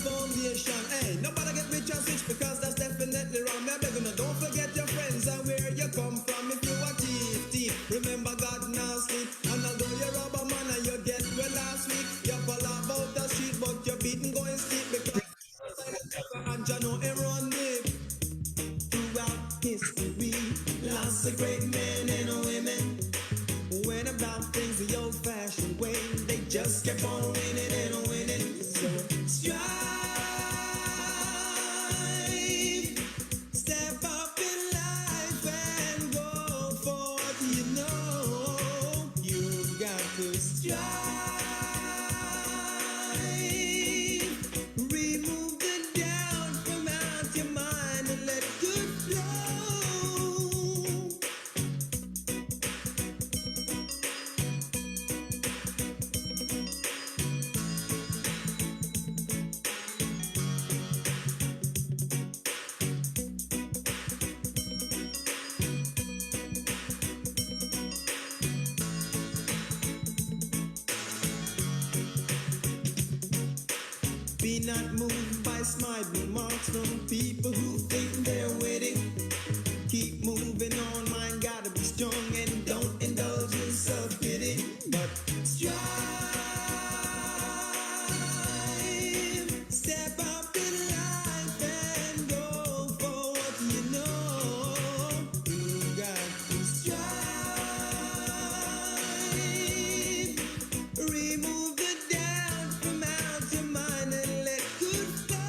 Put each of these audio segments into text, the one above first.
foundation. Hey, nobody get rich and rich because that's definitely wrong. Me beg you, no, don't forget your friends and where you come from. If you are thief, remember God now sleep. And although you rob a man and you get well last week, you fall about the street, but you're beaten going steep because and you know it run deep. Throughout history, lots of great men and women went about things the old-fashioned way. They just kept on winning and winning. So strive, step up in life and go forth. You know you've got to strive. Remove the doubt from out your mind and let good flow. Be not moved by smart remarks from people who think they're witty. Keep moving on, mind gotta be strong and don't indulge in self-pity. But strive, step up in life and go for what you know. You got to strive, remove the doubt from out your mind and let good flow.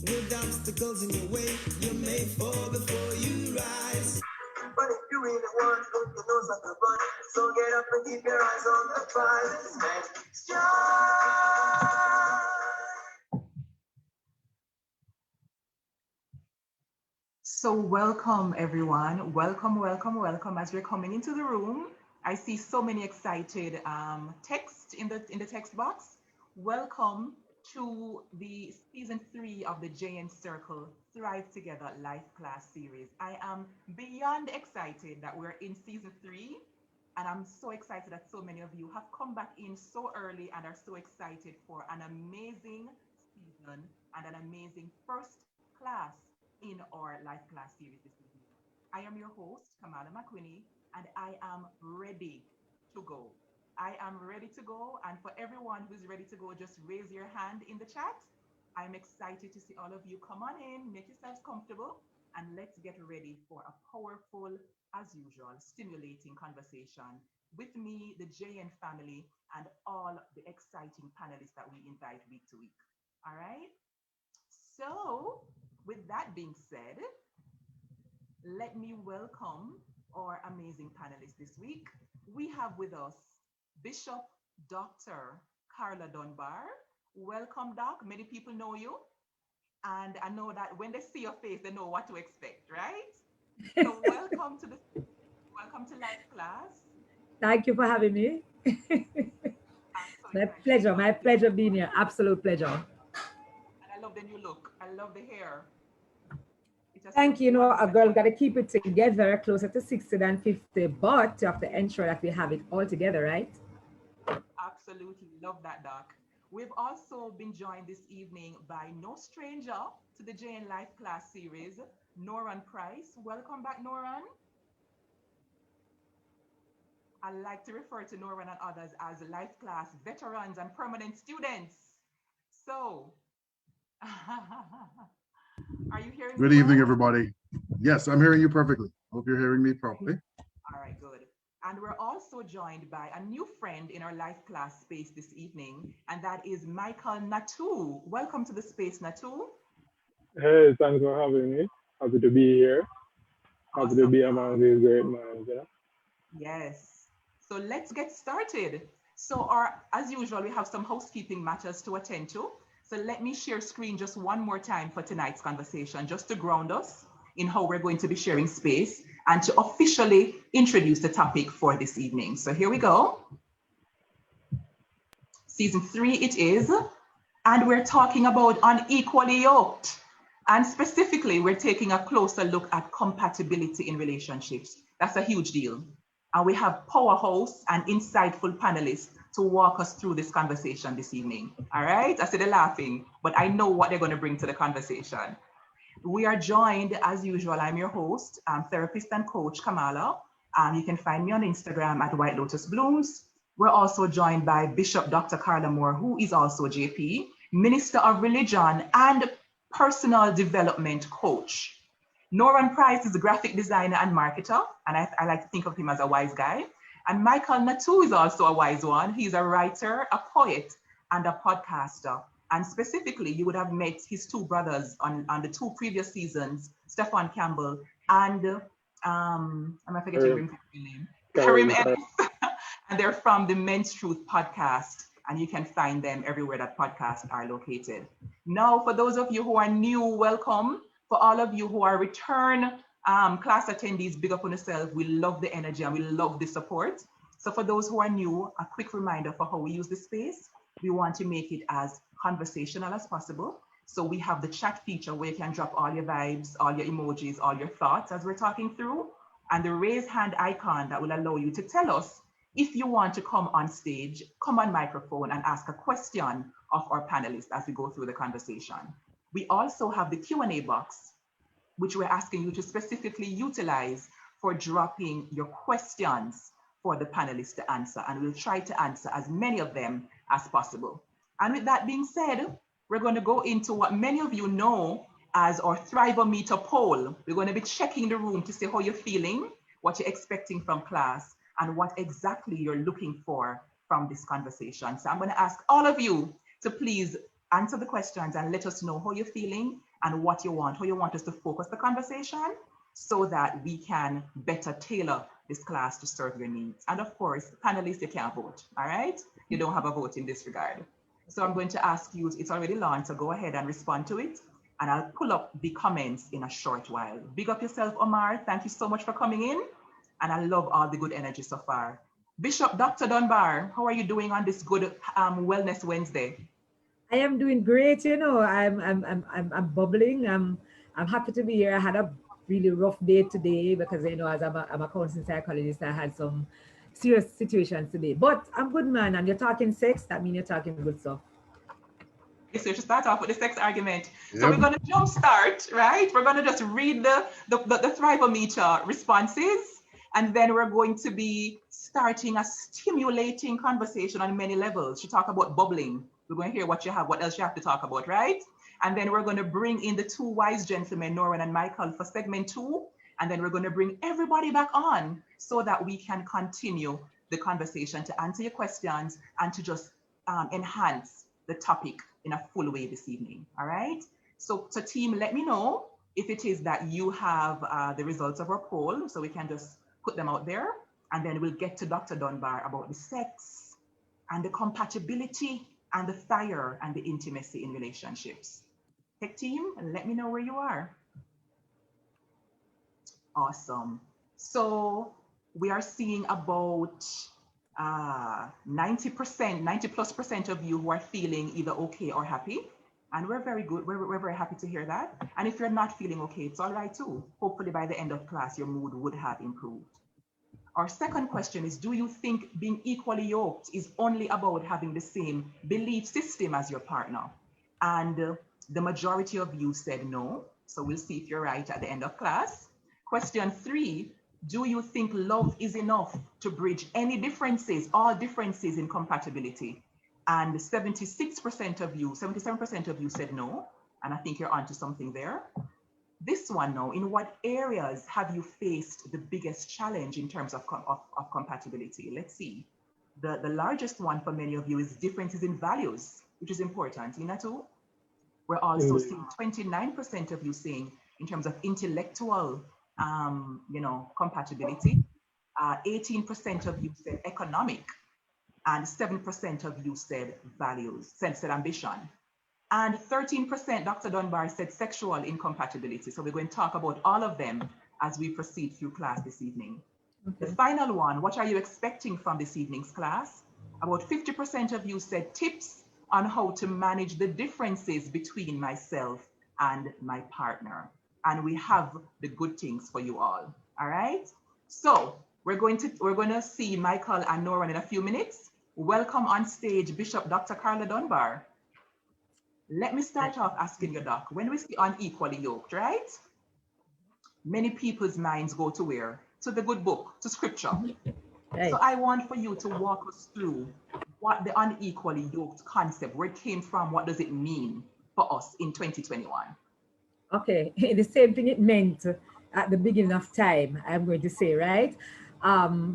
With obstacles in your way, you may fall before you rise. But if you really want to, you know something run. So get up and keep your eyes on the prize. And strive. So welcome everyone. Welcome, welcome, welcome. As we're coming into the room, I see so many excited text in the text box. Welcome to the season 3 of the JN Circle Thrive Together Life Class series. I am beyond excited that we're in season 3, and I'm so excited that so many of you have come back in so early and are so excited for an amazing season and an amazing first class in our life class series this evening. I am your host, Kamala McWhinney, and I am ready to go. I am ready to go, and for everyone who's ready to go, just raise your hand in the chat. I'm excited to see all of you. Come on in, make yourselves comfortable, and let's get ready for a powerful, as usual, stimulating conversation with me, the JN family, and all the exciting panelists that we invite week to week. All right? So, with that being said, let me welcome our amazing panelists this week. We have with us Bishop Dr. Carla Dunbar. Welcome, Doc. Many people know you. And I know that when they see your face, they know what to expect, right? So welcome to Life Class. Thank you for having me. My pleasure being here. Absolute pleasure. And I love the new look. I love the hair. Thank you. You know, a girl got to keep it together, closer to 60 than 50, but you have to ensure that we have it all together, right? Absolutely. Love that, Doc. We've also been joined this evening by no stranger to the JN Life Class series, Noran Price. Welcome back, Noran. I like to refer to Noran and others as Life Class veterans and permanent students. So, are you hearing me? Good evening, everybody. Yes, I'm hearing you perfectly. Hope you're hearing me properly. All right, good. And we're also joined by a new friend in our life class space this evening, and that is Michael Nattoo. Welcome to the space, Nattoo. Hey, thanks for having me. Happy to be here. Happy to be among these great minds. Yeah? Yes. So let's get started. So as usual, we have some housekeeping matters to attend to. So let me share screen just one more time for tonight's conversation, just to ground us in how we're going to be sharing space and to officially introduce the topic for this evening. So here we go. Season 3 it is, and we're talking about Unequally Yolked. And specifically, we're taking a closer look at compatibility in relationships. That's a huge deal. And we have powerhouse and insightful panelists to walk us through this conversation this evening. All right, I see they're laughing, but I know what they're going to bring to the conversation. We are joined, as usual, I'm your host, therapist and coach Kamala. You can find me on Instagram at White Lotus Blooms. We're also joined by Bishop Dr. Carla Moore, who is also JP, Minister of Religion and Personal Development Coach. Noran Price is a graphic designer and marketer, and I like to think of him as a wise guy. And Michael Nattoo is also a wise one. He's a writer, a poet, and a podcaster. And specifically, you would have met his two brothers on the two previous seasons, Stefan Campbell and am I forgetting your name? Karim Ellis. And they're from the Men's Truth podcast. And you can find them everywhere that podcasts are located. Now, for those of you who are new, welcome. For all of you who are return class attendees, big up on yourself. We love the energy and we love the support. So for those who are new, a quick reminder for how we use the space. We want to make it as conversational as possible. So we have the chat feature where you can drop all your vibes, all your emojis, all your thoughts as we're talking through, and the raise hand icon that will allow you to tell us if you want to come on stage, come on microphone and ask a question of our panelists as we go through the conversation. We also have the Q&A box, which we're asking you to specifically utilize for dropping your questions for the panelists to answer, and we'll try to answer as many of them as possible. And with that being said, we're going to go into what many of you know as our Thrivometer poll. We're going to be checking the room to see how you're feeling, what you're expecting from class, and what exactly you're looking for from this conversation. So I'm going to ask all of you to please answer the questions and let us know how you're feeling and what you want, how you want us to focus the conversation so that we can better tailor this class to serve your needs. And of course, panelists, you can't vote, all right? You don't have a vote in this regard. So I'm going to ask you, it's already launched, so go ahead and respond to it. And I'll pull up the comments in a short while. Big up yourself, Omar. Thank you so much for coming in. And I love all the good energy so far. Bishop Dr. Dunbar, how are you doing on this good Wellness Wednesday? I am doing great. You know, I'm bubbling. I'm happy to be here. I had a really rough day today because, you know, as I'm a counseling psychologist, I had some serious situations today. But I'm good, man. And you're talking sex, that means you're talking good stuff. Okay, so to start off with the sex argument. Yep. So we're going to jump start, right? We're going to just read the Thrivometer responses. And then we're going to be starting a stimulating conversation on many levels. You talk about bubbling. We're going to hear what else you have to talk about, right? And then we're going to bring in the two wise gentlemen, Noran and Michael, for segment 2. And then we're going to bring everybody back on so that we can continue the conversation to answer your questions and to just enhance the topic in a full way this evening, all right? So team, let me know if it is that you have the results of our poll so we can just put them out there. And then we'll get to Dr. Dunbar about the sex and the compatibility and the fire and the intimacy in relationships. Tech team, let me know where you are. Awesome. So we are seeing about 90% of you who are feeling either okay or happy. And we're very good. We're very happy to hear that. And if you're not feeling okay, it's all right too. Hopefully by the end of class, your mood would have improved. Our second question is, do you think being equally yoked is only about having the same belief system as your partner? And the majority of you said no. So we'll see if you're right at the end of class. Question 3, do you think love is enough to bridge any differences, all differences in compatibility? And 76% of you, 77% of you said no. And I think you're onto something there. This one now, in what areas have you faced the biggest challenge in terms of compatibility? Let's see. The largest one for many of you is differences in values, which is important. Nattoo? We're also seeing 29% of you saying in terms of intellectual compatibility. 18% of you said economic, and 7% of you said values, said ambition. And 13%, Dr. Dunbar said sexual incompatibility. So we're going to talk about all of them as we proceed through class this evening. Okay. The final one, what are you expecting from this evening's class? About 50% of you said tips on how to manage the differences between myself and my partner. And we have the good things for you all right? So we're going to see Michael and Noran in a few minutes. Welcome on stage, Bishop Dr. Carla Dunbar. Let me start off asking you, Doc, when we see Unequally Yoked, right? Many people's minds go to where? To the good book, to scripture. Right. So I want for you to walk us through what the unequally yoked concept, where it came from, what does it mean for us in 2021? Okay, the same thing it meant at the beginning of time, I'm going to say, right?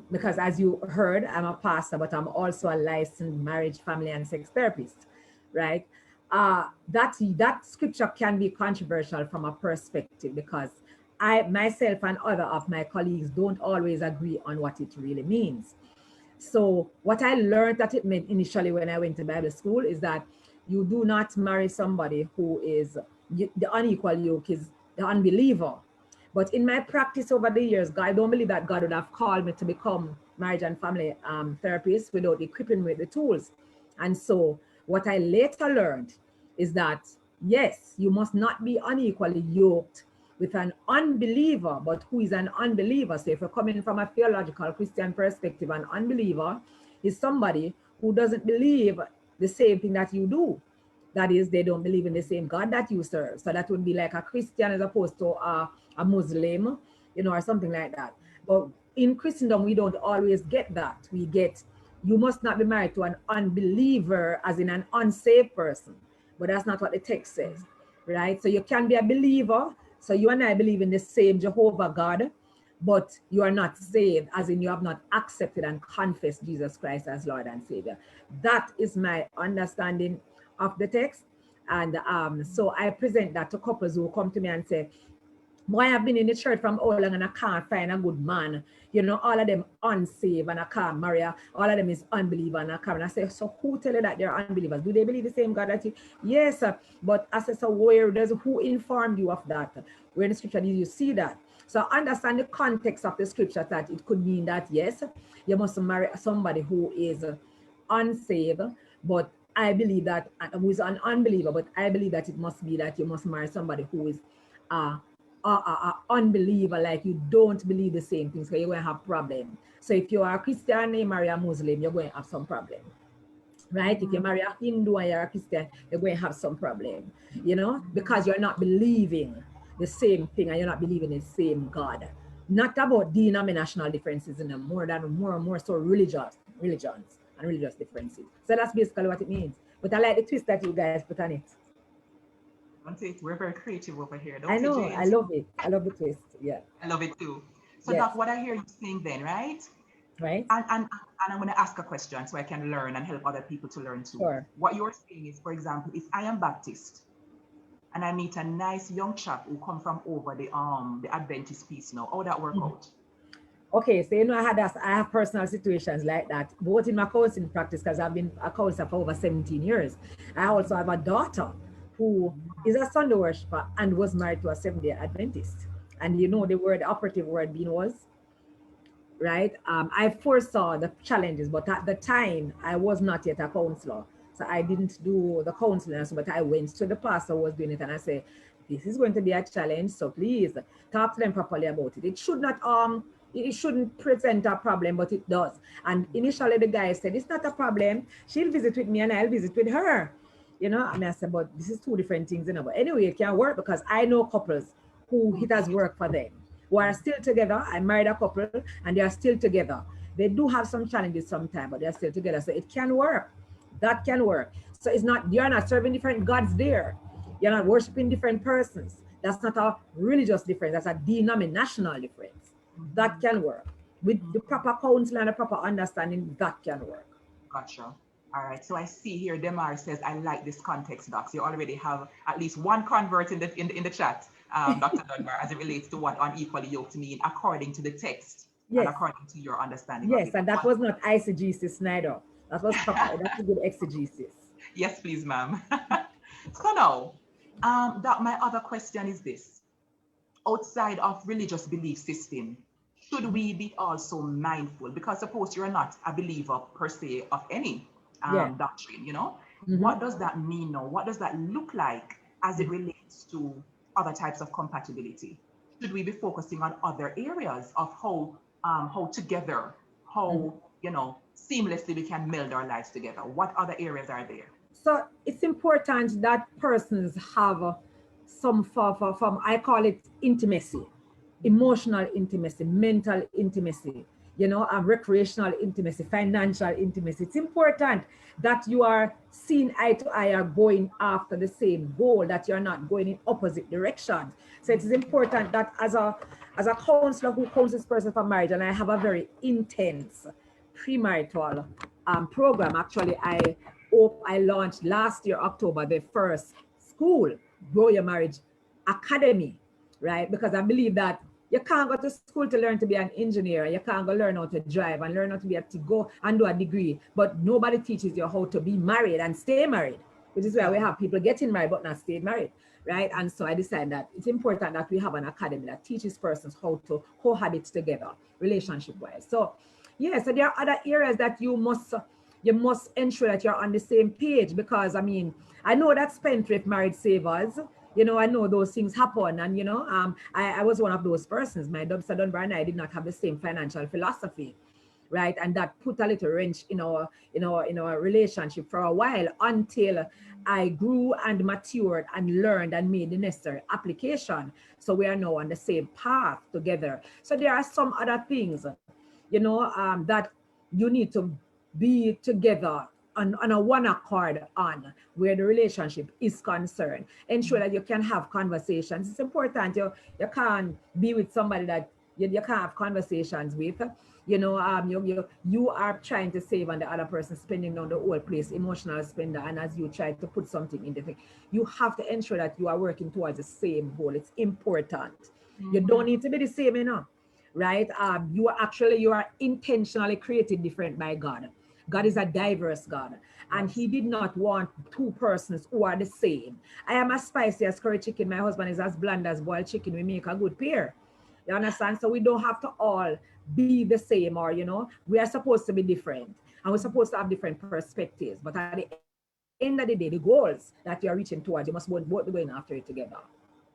Because as you heard, I'm a pastor, but I'm also a licensed marriage, family, and sex therapist, right? That scripture can be controversial from a perspective because I myself and other of my colleagues don't always agree on what it really means. So what I learned that it meant initially when I went to Bible school is that you do not marry somebody who is the unequal yoke is the unbeliever. But in my practice over the years, I don't believe that God would have called me to become marriage and family therapist without equipping me with the tools. And so what I later learned is that, yes, you must not be unequally yoked with an unbeliever, but who is an unbeliever. So if you're coming from a theological Christian perspective, an unbeliever is somebody who doesn't believe the same thing that you do. That is, they don't believe in the same God that you serve. So that would be like a Christian as opposed to a Muslim, or something like that. But in Christendom, we don't always get that. We get, you must not be married to an unbeliever, as in an unsaved person. But that's not what the text says, right? So you can be a believer. So you and I believe in the same Jehovah God, but you are not saved, as in you have not accepted and confessed Jesus Christ as Lord and Savior. That is my understanding of the text. And so I present that to couples who come to me and say, boy, I've been in the church from all long and I can't find a good man. All of them unsaved and I can't marry. All of them is unbeliever and I can't. And I say, so who tell you that they're unbelievers? Do they believe the same God that you? Yes, but I say, so who informed you of that? Where in the scripture did you see that? So understand the context of the scripture, that it could mean that, yes, you must marry somebody who is unsaved, but I believe that, who is an unbeliever, but I believe that it must be that you must marry somebody who is unbeliever, like you don't believe the same things, so you're going to have problem. So if you are a Christian and you marry a Muslim, you're going to have some problem, right? If you marry a Hindu and you're a Christian, you're going to have some problem, because you're not believing the same thing and you're not believing the same God. Not about denominational differences in them, more and more so religions and religious differences. So that's basically what it means. But I like the twist that you guys put on it. We're very creative over here. I know, I love it. I love the twist. Yeah. I love it too. So Yes. Doc, what I hear you saying then, right? Right. And I'm going to ask a question so I can learn and help other people to learn too. Sure. What you're saying is, for example, if I am Baptist and I meet a nice young chap who come from over the Adventist piece now, how would that work out? Okay, so I have personal situations like that, both in my counseling practice, because I've been a counselor for over 17 years. I also have a daughter who is a Sunday worshiper and was married to a Seventh-day Adventist. And the operative word being was, right? I foresaw the challenges, but at the time I was not yet a counselor. So I didn't do the counseling, but I went to the pastor who was doing it and I said, this is going to be a challenge, so please talk to them properly about it. It shouldn't present a problem, but it does. And initially the guy said, it's not a problem. She'll visit with me and I'll visit with her. And I said, but this is two different things. But anyway, it can work because I know couples who it has worked for them, who are still together. I married a couple and they are still together. They do have some challenges sometimes, but they're still together. So it can work. That can work. So you're not serving different gods there. You're not worshiping different persons. That's not a religious difference. That's a denominational difference. That can work. With the proper counsel and the proper understanding, that can work. Gotcha. All right. So I see here, Demar says, I like this context, Doc. So you already have at least one convert in the chat, Dr. Dunbar, as it relates to what unequally yoked mean according to the text. Yes. And according to your understanding. Yes, and that was not eisegesis neither. That was proper. That's a good exegesis. Yes, please, ma'am. So now, Doc, my other question is this. Outside of religious belief system, should we be also mindful? Because suppose you're not a believer per se of any doctrine, What does that mean now? What does that look like as it relates to other types of compatibility? Should we be focusing on other areas of how together, seamlessly we can meld our lives together? What other areas are there? So it's important that persons have some form of, I call it intimacy, emotional intimacy, mental intimacy, recreational intimacy, financial intimacy. It's important that you are seeing eye to eye, are going after the same goal, that you're not going in opposite directions. So it is important that as a counselor who counsels person for marriage, and I have a very intense premarital program. Actually, I launched last year, October, the first school, Grow Your Marriage Academy, right? Because I believe that you can't go to school to learn to be an engineer. You can't go learn how to drive and learn how to be able to go and do a degree, but nobody teaches you how to be married and stay married, which is why we have people getting married but not staying married, right? And so I decided that it's important that we have an academy that teaches persons how to cohabit together, relationship-wise. So, yeah, so there are other areas that you must ensure that you're on the same page, because I mean, I know that spendthrift marriage savers, I know those things happen, and I was one of those persons. My Mr. Dunbar and I did not have the same financial philosophy, right? And that put a little wrench in our relationship for a while, until I grew and matured and learned and made the necessary application. So we are now on the same path together. So there are some other things, that you need to be together on a one accord on, where the relationship is concerned. Ensure that you can have conversations. It's important. You can't be with somebody that you can't have conversations with. You are trying to save and the other person spending on the whole place, emotional spender, and as you try to put something in the thing, you have to ensure that you are working towards the same goal. It's important. You don't need to be the same, right? You are intentionally created different by God. God is a diverse God, and he did not want two persons who are the same. I am as spicy as curry chicken. My husband is as bland as boiled chicken. We make a good pair. You understand? So we don't have to all be the same, or, we are supposed to be different, and we're supposed to have different perspectives. But at the end of the day, the goals that you're reaching towards, you must both be going after it together.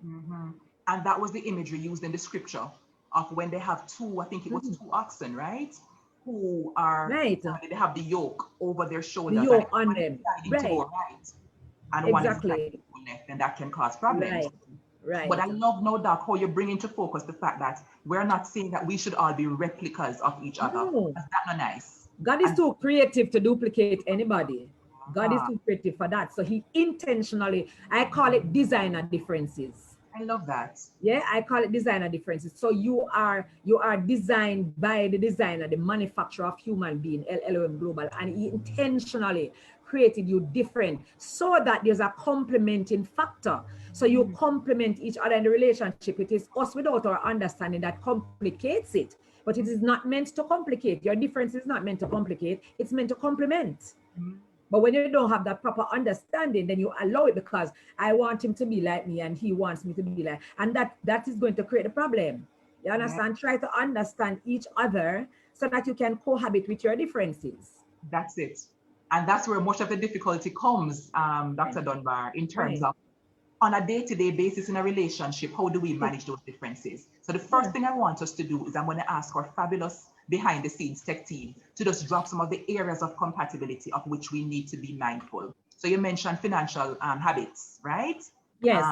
And that was the imagery used in the scripture of when they have two, I think it was two oxen, right? Who are, right. They have the yoke over their shoulders. The yoke on them. Right. To go right, and exactly. one is to go left, and that can cause problems. Right. But I love, no doubt, how you bring into focus the fact that we're not saying that we should all be replicas of each other. No. That's not nice. God is too creative to duplicate anybody. God is too creative for that. So he intentionally, I call it designer differences. I love that. Yeah, I call it designer differences. So you are designed by the designer, the manufacturer of human being, LLM Global, and he intentionally created you different so that there's a complementing factor. So you complement each other in the relationship. It is us without our understanding that complicates it, but it is not meant to complicate. Your difference is not meant to complicate, it's meant to complement. But when you don't have that proper understanding, then you allow it, because I want him to be like me and he wants me to be like, and that is going to create a problem. You understand? Try to understand each other so that you can cohabit with your differences. That's it. And that's where much of the difficulty comes, Dr. Dunbar, in terms of on a day-to-day basis in a relationship, how do we manage those differences? So the first thing I want us to do is I'm going to ask our fabulous behind the scenes tech team to just drop some of the areas of compatibility of which we need to be mindful. So you mentioned financial habits, right? Yes,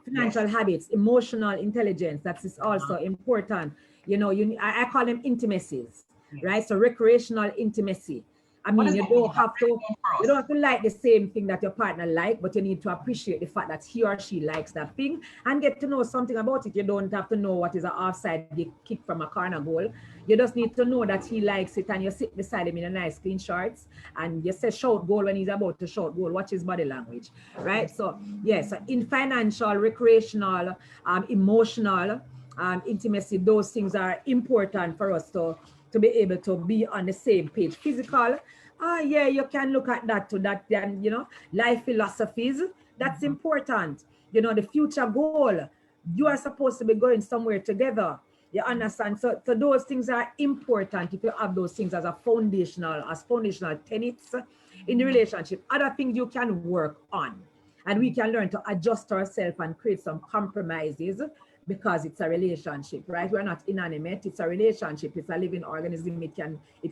financial habits, emotional intelligence, that is also important. I call them intimacies, right? So recreational intimacy. I mean, you don't have to like the same thing that your partner like, but you need to appreciate the fact that he or she likes that thing and get to know something about it. You don't have to know what is an offside kick from a corner goal. You just need to know that he likes it, and you sit beside him in a nice clean shorts and you say shout goal when he's about to shout goal. Watch his body language, right? So yes, in financial, recreational, emotional intimacy, those things are important for us to be able to be on the same page. Physical, you can look at that too. That then, life philosophies, that's important. The future goal, you are supposed to be going somewhere together. You understand? So those things are important if you have those things as foundational tenets in the relationship. Other things you can work on, and we can learn to adjust ourselves and create some compromises, because it's a relationship, right? We're not inanimate. It's a relationship. It's a living organism. It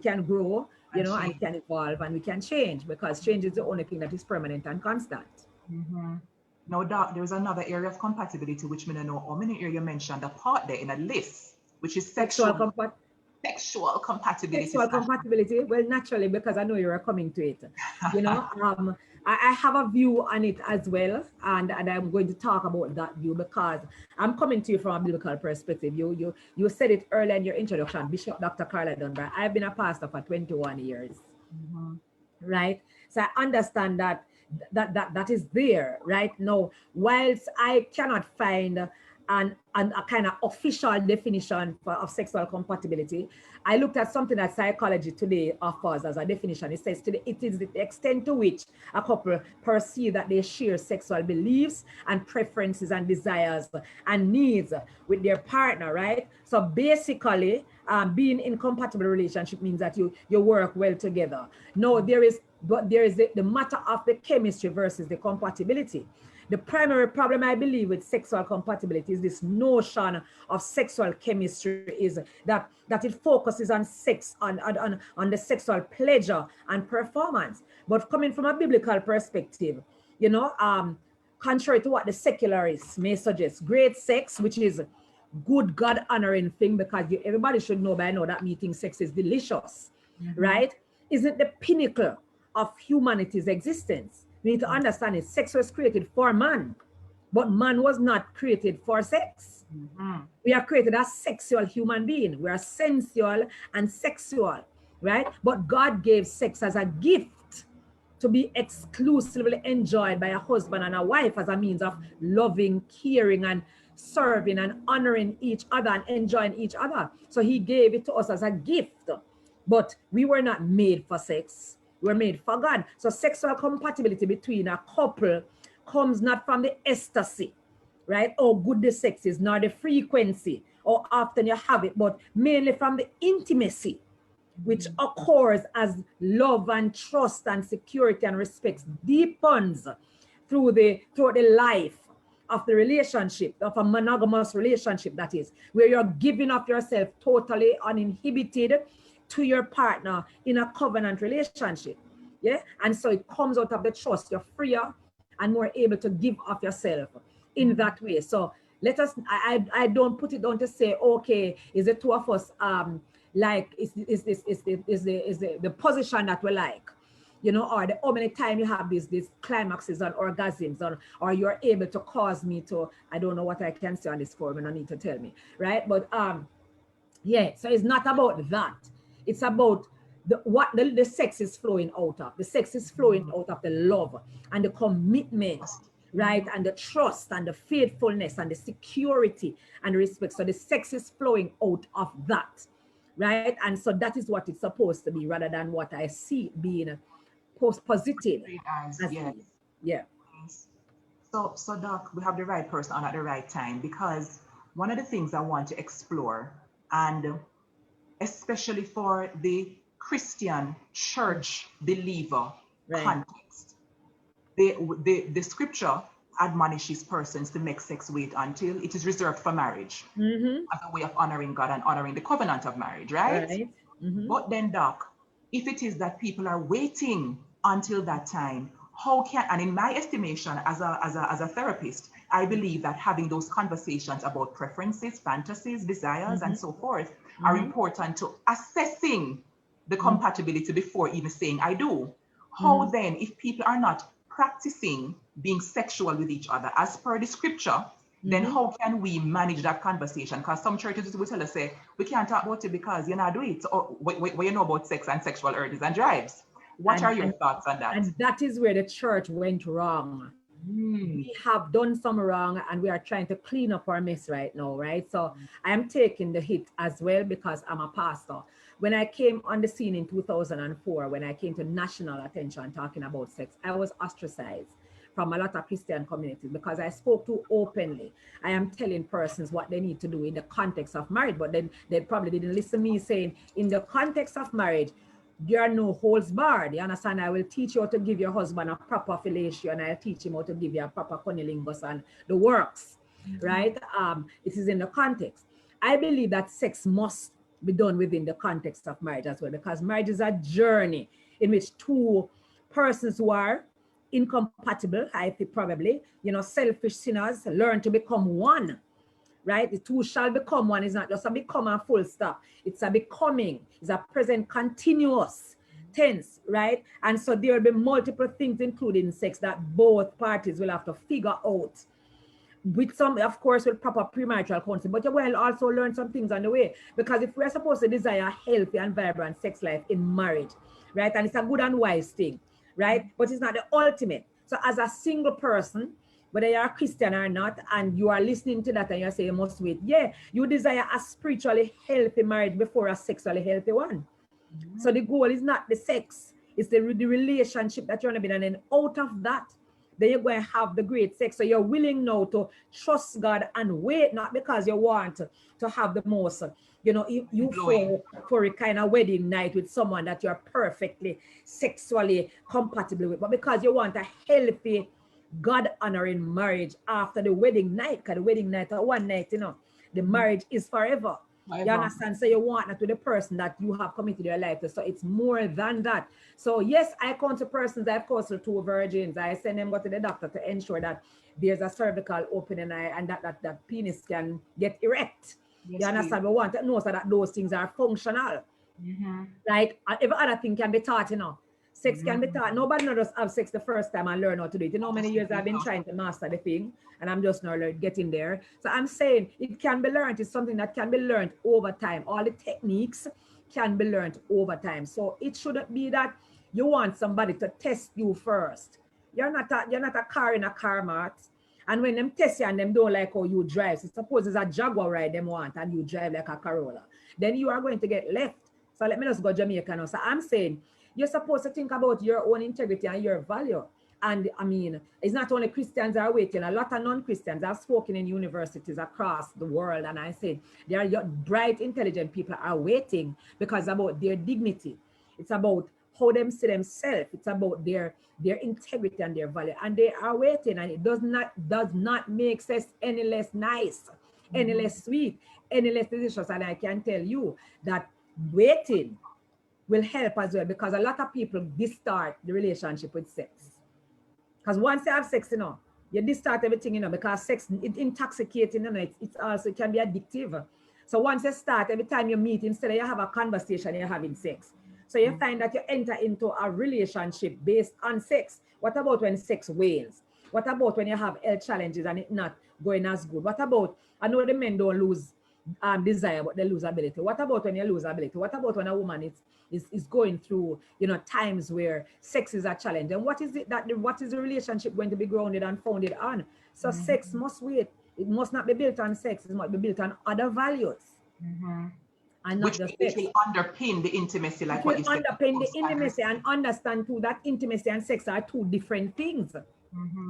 can grow, you know, and it can evolve, and we can change, because change is the only thing that is permanent and constant. No doubt. There's another area of compatibility which me don't know how many area you mentioned a part there in a list, which is sexual compatibility. Sexual compatibility. Well, naturally, because I know you are coming to it. You know, I have a view on it as well, and I'm going to talk about that view because I'm coming to you from a biblical perspective. You said it earlier in your introduction, Bishop Dr. Carla Dunbar. I've been a pastor for 21 years, right? So I understand that is there right now. Whilst I cannot find a kind of official definition of sexual compatibility, I looked at something that psychology today offers as a definition. It says today it is the extent to which a couple perceive that they share sexual beliefs and preferences and desires and needs with their partner, right? So basically, being in compatible relationship means that you work well together. No, there is the matter of the chemistry versus the compatibility. The primary problem, I believe, with sexual compatibility is this notion of sexual chemistry, is that it focuses on sex, on the sexual pleasure and performance. But coming from a biblical perspective, you know, contrary to what the secularists may suggest, great sex, which is good God-honoring thing, because everybody should know by now that meeting sex is delicious, right? Isn't the pinnacle of humanity's existence. We need to understand it. Sex was created for man, but man was not created for sex. We are created as sexual human beings. We are sensual and sexual, right? But God gave sex as a gift to be exclusively enjoyed by a husband and a wife as a means of loving, caring, and serving and honoring each other and enjoying each other. So he gave it to us as a gift. But we were not made for sex. We're made for God. So sexual compatibility between a couple comes not from the ecstasy, right? Or good the sex is, nor the frequency, or often you have it, but mainly from the intimacy, which occurs as love and trust and security and respect deepens through the life of the relationship, of a monogamous relationship, that is, where you're giving up yourself totally uninhibited to your partner in a covenant relationship. Yeah. And so it comes out of the trust. You're freer and more able to give of yourself in that way. So let us, I don't put it down to say, okay, is the two of us like is the position that we like, you know, or how many times you have these climaxes and orgasms, or you're able to cause me to, I don't know what I can say on this forum, and I need to tell me, right? But yeah, so it's not about that. It's about what the sex is flowing out of. The sex is flowing out of the love and the commitment, right? And the trust and the faithfulness and the security and the respect. So the sex is flowing out of that, right? And so that is what it's supposed to be, rather than what I see being positive. Yeah. So Doc, we have the right person on at the right time, because one of the things I want to explore, and especially for the Christian church believer context, the scripture admonishes persons to make sex wait until it is reserved for marriage, as a way of honoring God and honoring the covenant of marriage, right? But then, Doc, if it is that people are waiting until that time, how can, and in my estimation as a therapist, I believe that having those conversations about preferences, fantasies, desires, and so forth are important to assessing the compatibility before even saying I do. How then, if people are not practicing being sexual with each other as per the scripture, then how can we manage that conversation? Because some churches will tell us, say, we can't talk about it because you're not doing it. So, what you know about sex and sexual urges and drives? What are your thoughts on that? And that is where the church went wrong. We have done some wrong, and we are trying to clean up our mess right now, right? So I am taking the hit as well, because I'm a pastor. When I came on the scene in 2004, when I came to national attention talking about sex, I was ostracized from a lot of Christian communities because I spoke too openly. I am telling persons what they need to do in the context of marriage, but then they probably didn't listen to me saying, in the context of marriage, there are no holds barred. You understand? I will teach you how to give your husband a proper fellatio, and I'll teach him how to give you a proper cunnilingus and the works. right? It is in the context. I believe that sex must be done within the context of marriage as well, because marriage is a journey in which two persons who are incompatible, I think probably, selfish sinners learn to become one, right? The two shall become one. It's not just a become and full stop. It's a becoming. It's a present continuous tense, right? And so there will be multiple things, including sex, that both parties will have to figure out. With some, of course, with proper premarital counseling, but you will also learn some things on the way. Because if we're supposed to desire a healthy and vibrant sex life in marriage, right? And it's a good and wise thing, right? But it's not the ultimate. So as a single person, whether you're a Christian or not, and you are listening to that and you say you must wait, yeah, you desire a spiritually healthy marriage before a sexually healthy one. So the goal is not the sex, it's the relationship that you're going to be in. And then out of that, then you're going to have the great sex. So you're willing now to trust God and wait, not because you want to have the most, for a kind of wedding night with someone that you're perfectly sexually compatible with, but because you want a healthy, God-honoring marriage after the wedding night. Because the wedding night or one night, the marriage is forever. You understand? So you want that to the person that you have committed your life to. So it's more than that. So yes, I counsel persons, I counsel two virgins. I send them go to the doctor to ensure that there's a cervical opening and that penis can get erect. Yes, you understand? We want to know so that those things are functional. Like every other thing can be taught, Sex can be taught. Nobody not just have sex the first time and learn how to do it. You know how many years I've been trying to master the thing, and I'm just not getting there. So I'm saying it can be learned. It's something that can be learned over time. All the techniques can be learned over time. So it shouldn't be that you want somebody to test you first. You're not a car in a car mart. And when them test you and them don't like how you drive, so suppose it's a Jaguar ride them want and you drive like a Corolla, then you are going to get left. So let me just go Jamaica now. So I'm saying, you're supposed to think about your own integrity and your value. And I mean, it's not only Christians are waiting. A lot of non-Christians have spoken in universities across the world. And I said, there are bright, intelligent people are waiting because it's about their dignity. It's about how them see themselves. It's about their integrity and their value. And they are waiting. And it does not make sense any less nice, any less sweet, any less delicious. And I can tell you that waiting will help as well, because a lot of people distort the relationship with sex. Because once you have sex, you distort everything, because sex, it's intoxicating, it's also, it can be addictive. So once you start, every time you meet, instead of you have a conversation, you're having sex. So you find that you enter into a relationship based on sex. What about when sex wanes? What about when you have health challenges and it's not going as good? What about, I know the men don't lose desire, but they lose ability. What about when you lose ability? What about when a woman is going through, times where sex is a challenge? And what is the relationship going to be grounded and founded on? So sex must wait. It must not be built on sex. It must be built on other values. And not just sex. Which will underpin the intimacy, like what you said. Underpin the intimacy and understand too that intimacy and sex are two different things.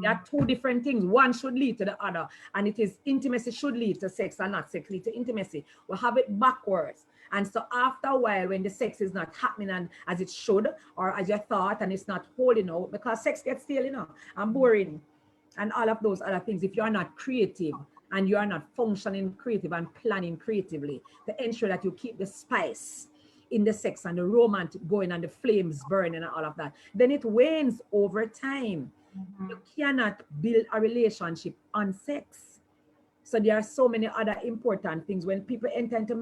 There are two different things. One should lead to the other. And it is intimacy should lead to sex and not sex lead to intimacy. We have it backwards. And so after a while, when the sex is not happening and as it should, or as you thought, and it's not holding out, because sex gets stale, and boring, and all of those other things, if you are not creative and you are not functioning creative and planning creatively to ensure that you keep the spice in the sex and the romantic going and the flames burning and all of that, then it wanes over time. You cannot build a relationship on sex. So there are so many other important things. When people enter into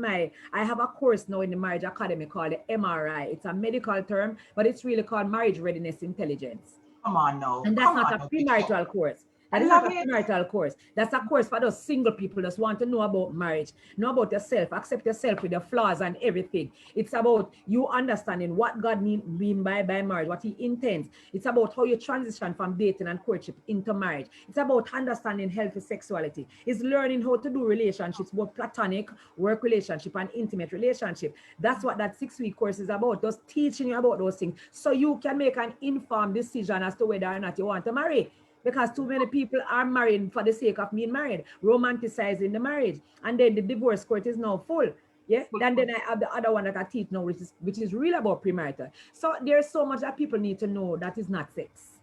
I have a course now in the Marriage Academy called the MRI. It's a medical term, but it's really called Marriage Readiness Intelligence. Come on now. And that's not a premarital course. That is not a premarital course. That's a course for those single people that want to know about marriage, know about yourself, accept yourself with your flaws and everything. It's about you understanding what God mean by marriage, what he intends. It's about how you transition from dating and courtship into marriage. It's about understanding healthy sexuality. It's learning how to do relationships, both platonic, work relationship, and intimate relationship. That's what that 6-week course is about, just teaching you about those things so you can make an informed decision as to whether or not you want to marry. Because too many people are marrying for the sake of being married, romanticizing the marriage, and then the divorce court is now full. Yeah, and then I have the other one that I teach now, which is really about premarital. So there's so much that people need to know that is not sex.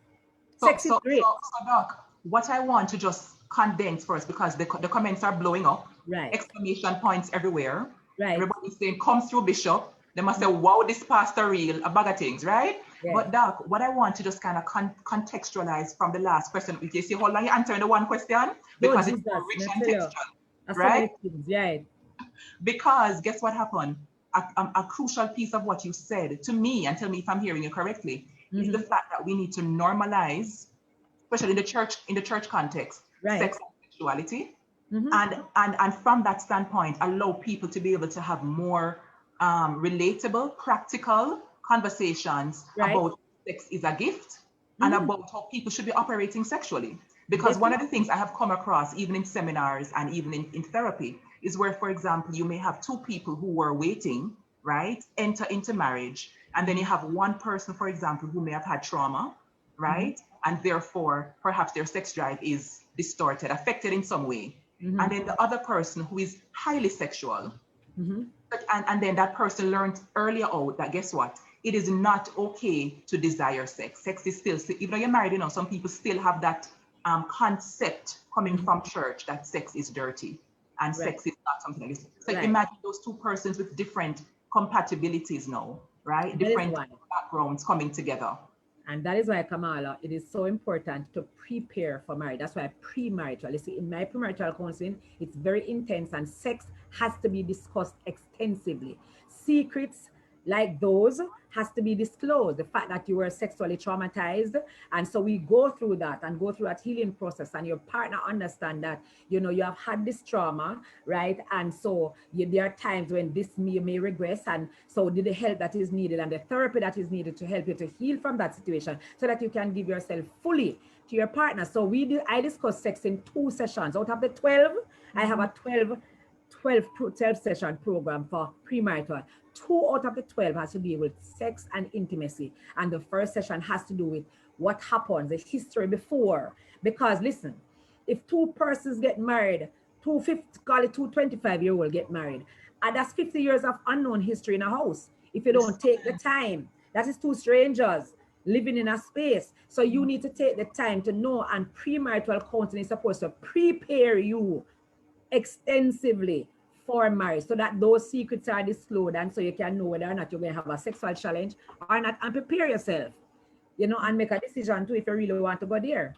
Sex is great. So Doc, what I want to just condense first, because the comments are blowing up, Right. exclamation points everywhere. Right. Everybody's saying, come through, Bishop. They must say, wow, this pastor real, a bag of things, right? Yeah. But Doc, what I want to just kind of contextualize from the last question, if you see, hold on, you're answering the one question, because it's rich and textual, right? Right. Because guess what happened? A crucial piece of what you said to me, and tell me if I'm hearing you correctly, is the fact that we need to normalize, especially in the church context, sex and sexuality. And from that standpoint, allow people to be able to have more relatable, practical conversations about sex is a gift and about how people should be operating sexually. Because one of the things I have come across, even in seminars and even in therapy, is where, for example, you may have two people who were waiting, right, enter into marriage. And then you have one person, for example, who may have had trauma, right? And therefore, perhaps their sex drive is distorted, affected in some way. And then the other person who is highly sexual. And then that person learned earlier out that, guess what? It is not okay to desire sex. Sex is still, even though you're married, you know, some people still have that concept coming from church that sex is dirty and sex is not something like this. So imagine those two persons with different compatibilities now, right? Different backgrounds coming together. And that is why, Kamala, it is so important to prepare for marriage. That's why premarital. You see, in my premarital counseling, it's very intense, and sex has to be discussed extensively. Secrets like those has to be disclosed. The fact that you were sexually traumatized. And so we go through that and go through that healing process, and your partner understand that, you know, you have had this trauma, right? And so there are times when this may regress. And so the help that is needed and the therapy that is needed to help you to heal from that situation so that you can give yourself fully to your partner. So I discuss sex in 2 sessions. Out of the 12, I have a 12 session program for premarital. 2 out of the 12 has to do with sex and intimacy. And the first session has to do with what happens, the history before. Because listen, if 2 persons get married, 2 25-year-old get married, and that's 50 years of unknown history in a house. If you don't take the time, that is 2 strangers living in a space. So you need to take the time to know, and premarital counseling is supposed to prepare you extensively for marriage so that those secrets are disclosed, and so you can know whether or not you're going to have a sexual challenge or not, and prepare yourself, you know, and make a decision too if you really want to go there.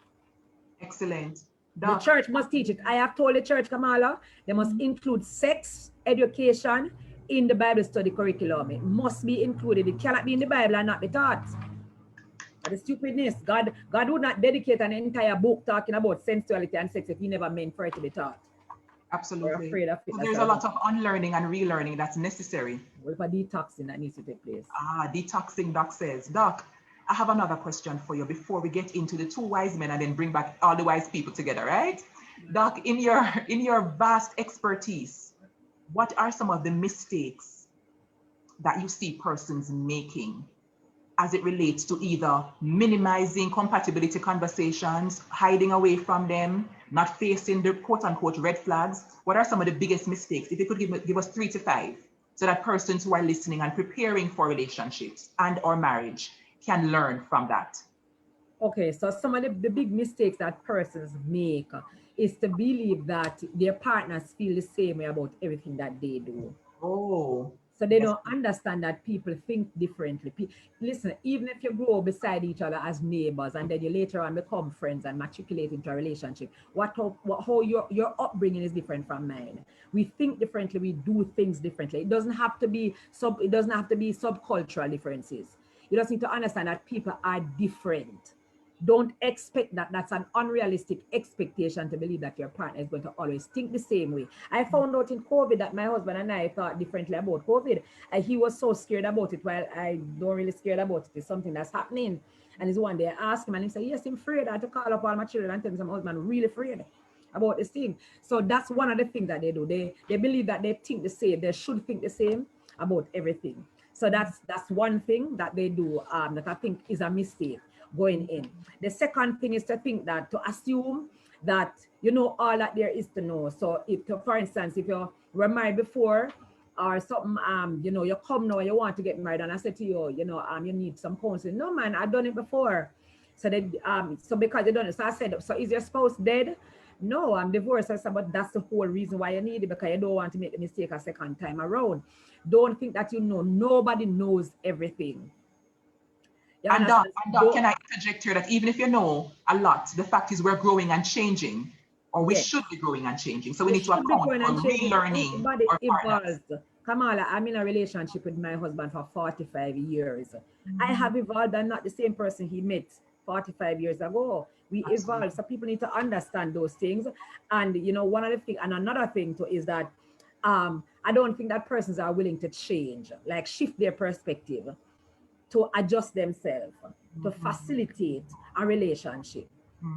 Excellent. The church must teach it. I have told the church, Kamala, they must include sex education in the Bible study curriculum. It must be included. It cannot be in the Bible and not be taught. That is stupidness. God would not dedicate an entire book talking about sensuality and sex if he never meant for it to be taught. Absolutely. We're afraid of it. So there's a lot of unlearning and relearning that's necessary. What about detoxing that needs to take place? Detoxing, Doc says. Doc, I have another question for you before we get into the 2 wise men and then bring back all the wise people together, right? Doc, in your vast expertise, what are some of the mistakes that you see persons making as it relates to either minimizing compatibility conversations, hiding away from them, not facing the quote-unquote red flags? What are some of the biggest mistakes? If you could give us 3 to 5, so that persons who are listening and preparing for relationships and or marriage can learn from that. Okay, so some of the big mistakes that persons make is to believe that their partners feel the same way about everything that they do. Oh. So they don't understand that people think differently. Listen, even if you grow beside each other as neighbors and then you later on become friends and matriculate into a relationship, how your upbringing is different from mine. We think differently, we do things differently. It doesn't have to be subcultural differences. You just need to understand that people are different. Don't expect that. That's an unrealistic expectation to believe that your partner is going to always think the same way. I found out in COVID that my husband and I thought differently about COVID. And he was so scared about it, while I don't really scared about it. It's something that's happening. And it's one day I asked him, and he said, yes, I'm afraid. I had to call up all my children and tell them, my husband really afraid about this thing. So that's one of the things that they do. They believe that they think the same. They should think the same about everything. So that's one thing that they do that I think is a mistake going in. The second thing is to assume that you know all that there is to know. So if, for instance, if you were married before or something, you know, you come now and you want to get married, and I said to you, you know, you need some counseling. No, man, I've done it before. So they, so because you don't know, so I said, so is your spouse dead? No, I'm divorced. I said, but that's the whole reason why you need it, because you don't want to make the mistake a second time around. Don't think that you know. Nobody knows everything. You And Doc, understand? can I interject here that even if you know a lot, the fact is we're growing and changing, or we Yes. should be growing and changing. So we You need to should be account growing for and changing. relearning Everybody our partners. evolves. Kamala, I'm in a relationship with my husband for 45 years. I have evolved. I'm not the same person he met 45 years ago. We evolve. So people need to understand those things. And you know, one of the things, and another thing too, is that I don't think that persons are willing to change, like shift their perspective to adjust themselves, to facilitate a relationship.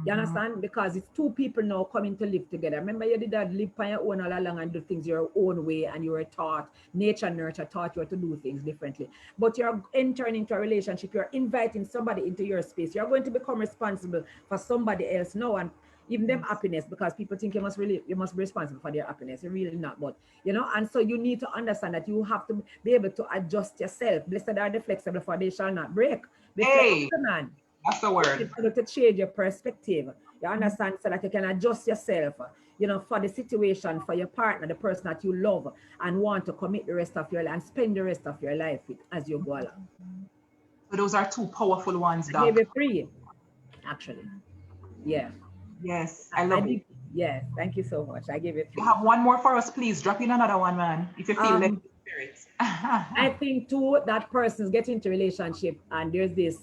You understand? Because it's two people now coming to live together. Remember, you did that live on your own all along and do things your own way, and you were taught, nature, nurture taught you to do things differently. But you're entering into a relationship, you're inviting somebody into your space. You're going to become responsible for somebody else now, and even them happiness, because people think you must be responsible for their happiness. You're really not, but you know, and so you need to understand that you have to be able to adjust yourself. Blessed are the flexible, for they shall not break. Be flexible, man. That's the word. To change your perspective, you understand, so that you can adjust yourself, you know, for the situation, for your partner, the person that you love and want to commit the rest of your life and spend the rest of your life with as you go along. So those are two powerful ones, Doc. I gave you 3, actually. Yeah. Yes, I love it. Yes, thank you so much. I gave you 3. You have one more for us, please. Drop in another one, man. If you feel led in spirit. I think too, that person's getting into relationship and there's this,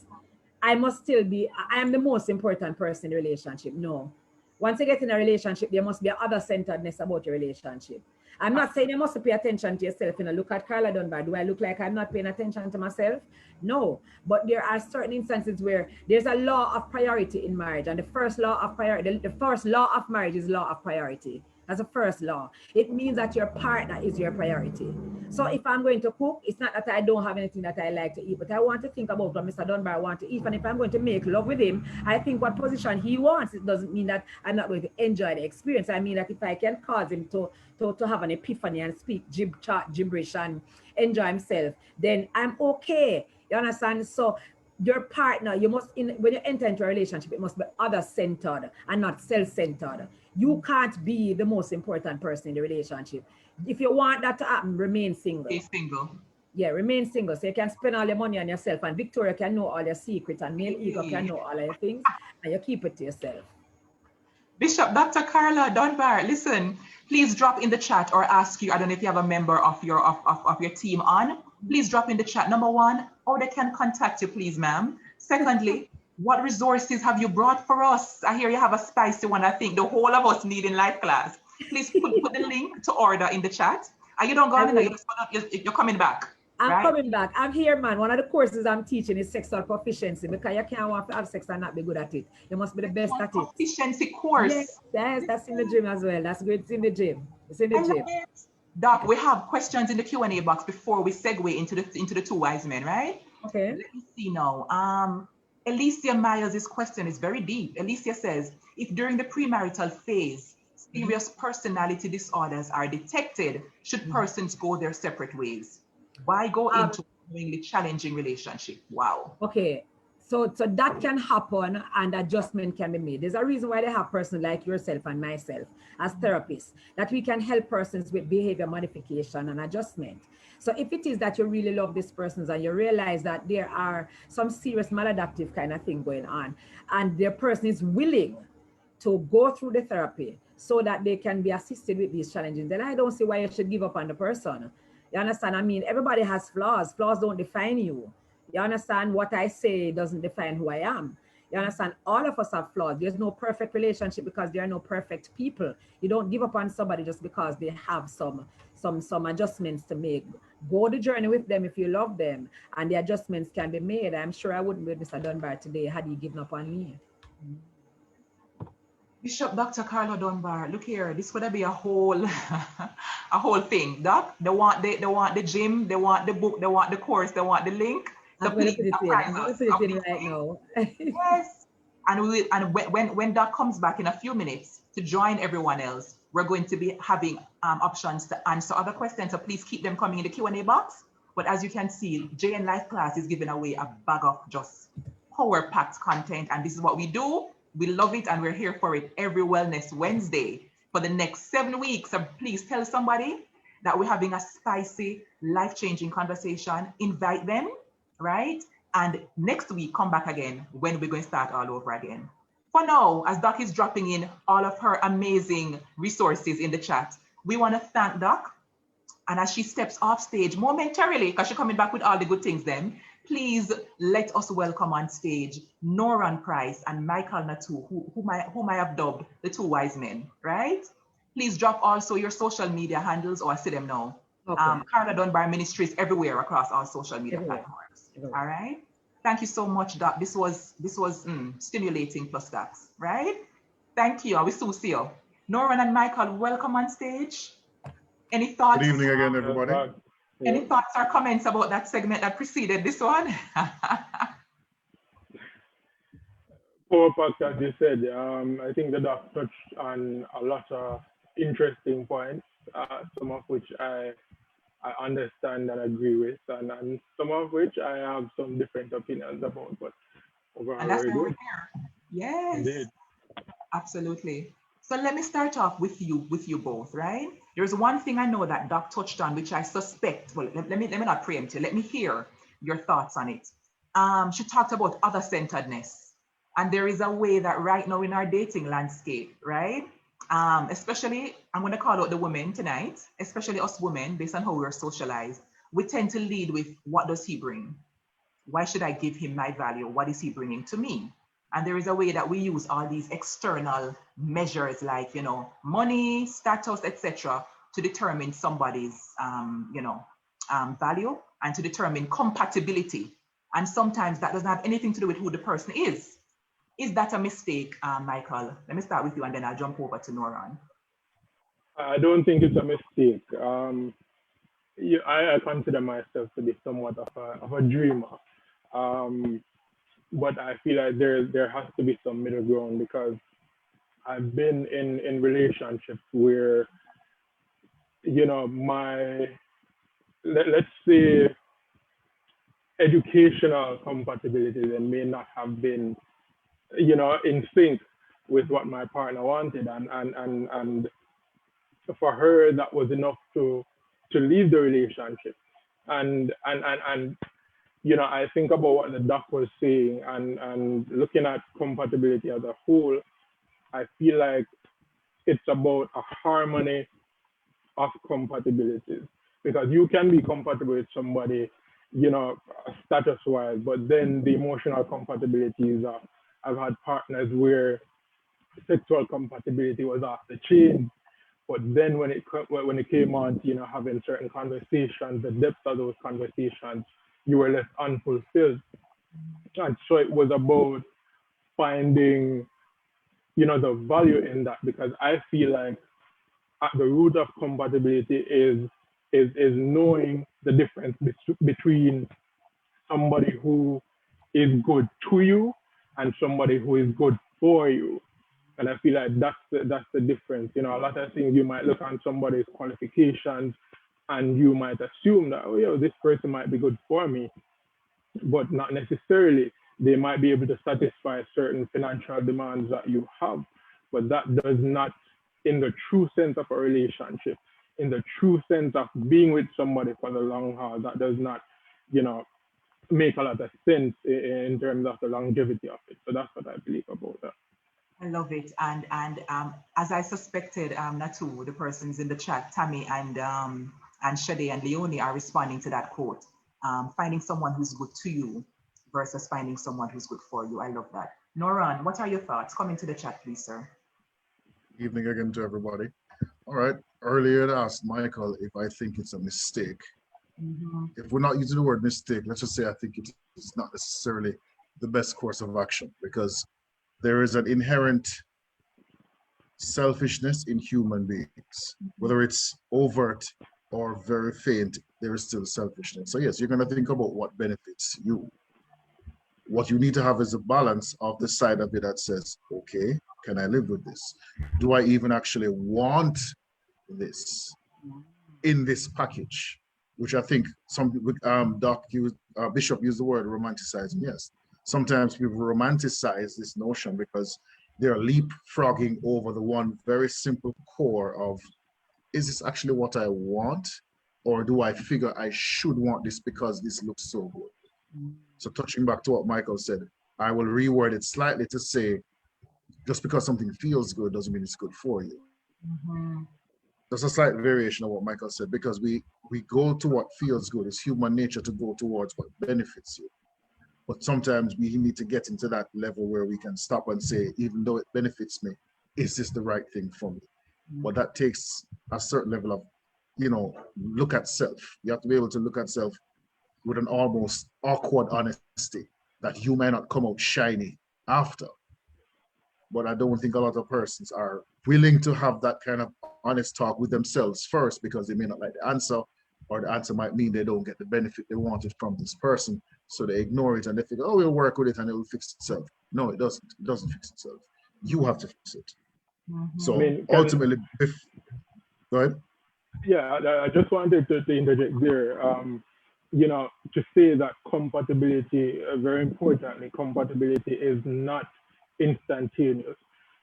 I am the most important person in the relationship. No. Once you get in a relationship, there must be other centeredness about your relationship. I'm not saying you must pay attention to yourself. You know, look at Carla Dunbar. Do I look like I'm not paying attention to myself? No. But there are certain instances where there's a law of priority in marriage. And the first law of marriage is law of priority. That's the first law. It means that your partner is your priority. So if I'm going to cook, it's not that I don't have anything that I like to eat, but I want to think about what Mr. Dunbar wants to eat. And if I'm going to make love with him, I think what position he wants. It doesn't mean that I'm not going to enjoy the experience. I mean that if I can cause him to have an epiphany and speak gibberish and enjoy himself, then I'm okay. You understand? So your partner, you must, when you enter into a relationship, it must be other-centered and not self-centered. You can't be the most important person in the relationship. If you want that to happen, remain single. Stay single. Yeah, remain single. So you can spend all your money on yourself, and Victoria can know all your secrets, and male ego can know all of your things, and you keep it to yourself. Bishop, Dr. Carla Dunbar, listen, please drop in the chat or ask you, I don't know if you have a member of your team on, please drop in the chat. Number 1, how they can contact you, please, ma'am. Secondly, what resources have you brought for us? I hear you have a spicy one. I think the whole of us need in life class. Please put the link to order in the chat. And you don't go on, you're coming back. I'm coming back. I'm here, man. One of the courses I'm teaching is sexual proficiency, because you can't want to have sex and not be good at it. You must be the best at it. Proficiency course. Yes, that's in the gym as well. That's good. It's in the gym. It's in the gym. Doc, we have questions in the Q&A box before we segue into the 2 wise men, right? Okay. Let me see now. Alicia Myers' question is very deep. Alicia says, if during the premarital phase, serious personality disorders are detected, should persons go their separate ways? Why go into a challenging relationship? Wow. Okay. So that can happen and adjustment can be made. There's a reason why they have persons like yourself and myself as therapists, that we can help persons with behavior modification and adjustment. So if it is that you really love this person and you realize that there are some serious maladaptive kind of thing going on, and their person is willing to go through the therapy so that they can be assisted with these challenges, then I don't see why you should give up on the person. You understand? I mean, everybody has flaws. Flaws don't define you. You understand? What I say doesn't define who I am. You understand? All of us have flaws. There's no perfect relationship because there are no perfect people. You don't give up on somebody just because they have some adjustments to make. Go the journey with them if you love them, and the adjustments can be made. I'm sure I wouldn't be with Mr. Dunbar today had he given up on me. Bishop Dr. Carla Dunbar, look here, this could be a whole a whole thing. Doc, they want the gym, they want the book, they want the course, they want the link. I'm going to put it in right now. Yes. And when Doc comes back in a few minutes to join everyone else, we're going to be having options to answer other questions. So please keep them coming in the Q&A box. But as you can see, JN Life Class is giving away a bag of just power-packed content, and this is what we do. We love it, and we're here for it every Wellness Wednesday for the next 7 weeks. So please tell somebody that we're having a spicy, life-changing conversation. Invite them, right? And next week, come back again when we're going to start all over again. For now, as Doc is dropping in all of her amazing resources in the chat, we want to thank Doc. And as she steps off stage momentarily, because she's coming back with all the good things then, please let us welcome on stage Noran Price and Michael Nattoo, whom I have dubbed the two wise men, right? Please drop also your social media handles, or I see them now. Okay. Carla Dunbar Ministries everywhere across all social media platforms. All right. Thank you so much, Doc. This was stimulating plus Docs, right? Thank you. I will soon see you. Noran and Michael, welcome on stage. Any thoughts? Good evening again, everybody. Any thoughts or comments about that segment that preceded this one? Power pack, as you said, I think the doc touched on a lot of interesting points, some of which I understand and agree with, and some of which I have some different opinions about, but overall, and that's very why we're good. here. Yes, Indeed. Absolutely. So let me start off with you both, right? There's one thing I know that Doc touched on, which I suspect, well, let me not preempt you. Let me hear your thoughts on it. She talked about other-centeredness. And there is a way that right now in our dating landscape, right? Especially, I'm going to call out the women tonight, especially us women, based on how we're socialized. We tend to lead with, what does he bring? Why should I give him my value? What is he bringing to me? And there is a way that we use all these external measures like, money, status, etc., to determine somebody's, value and to determine compatibility. And sometimes that doesn't have anything to do with who the person is. Is that a mistake, Michael? Let me start with you and then I'll jump over to Noran. I don't think it's a mistake. I consider myself to be somewhat of a dreamer. But I feel like there has to be some middle ground, because I've been in relationships where, let's say educational compatibility then may not have been, in sync with what my partner wanted. And for her, that was enough to leave the relationship. And I think about what the doc was saying, and looking at compatibility as a whole, I feel like it's about a harmony of compatibilities, because you can be compatible with somebody, status-wise, but then the emotional compatibilities are, I've had partners where sexual compatibility was off the chain, but then when it came on to, having certain conversations, the depth of those conversations, you were left unfulfilled. And so it was about finding, the value in that, because I feel like at the root of compatibility is knowing the difference between somebody who is good to you and somebody who is good for you. And I feel like that's the difference. A lot of things, you might look on somebody's qualifications and you might assume that, this person might be good for me, but not necessarily. They might be able to satisfy certain financial demands that you have, but that does not, in the true sense of a relationship, in the true sense of being with somebody for the long haul, that does not, make a lot of sense in terms of the longevity of it. So that's what I believe about that. I love it. And as I suspected, Nattoo, the persons in the chat, Tammy and Shade and Leonie are responding to that quote. Finding someone who's good to you versus finding someone who's good for you. I love that. Noran, what are your thoughts? Come into the chat, please, sir. Evening again to everybody. All right. Earlier I asked Michael if I think it's a mistake. If we're not using the word mistake, let's just say I think it is not necessarily the best course of action, because there is an inherent selfishness in human beings. Whether it's overt or very faint, there is still selfishness. So yes, you're going to think about what benefits you. What you need to have is a balance of the side of it that says, okay, can I live with this? Do I even actually want this in this package? Which I think some people, Bishop used the word romanticizing. Yes, sometimes people romanticize this notion because they're leapfrogging over the one very simple core of, is this actually what I want? Or do I figure I should want this because this looks so good? So touching back to what Michael said, I will reword it slightly to say, just because something feels good doesn't mean it's good for you. There's a slight variation of what Michael said, because we go to what feels good. It's human nature to go towards what benefits you. But sometimes we need to get into that level where we can stop and say, even though it benefits me, is this the right thing for me? But that takes a certain level of, look at self. You have to be able to look at self with an almost awkward honesty that you may not come out shiny after. But I don't think a lot of persons are willing to have that kind of honest talk with themselves first, because they may not like the answer, or the answer might mean they don't get the benefit they wanted from this person. So they ignore it and they figure, oh, we'll work with it and it will fix itself. No, it doesn't. It doesn't fix itself. You have to fix it. So ultimately, go ahead. Yeah, I just wanted to interject there. To say that compatibility, very importantly, compatibility is not instantaneous.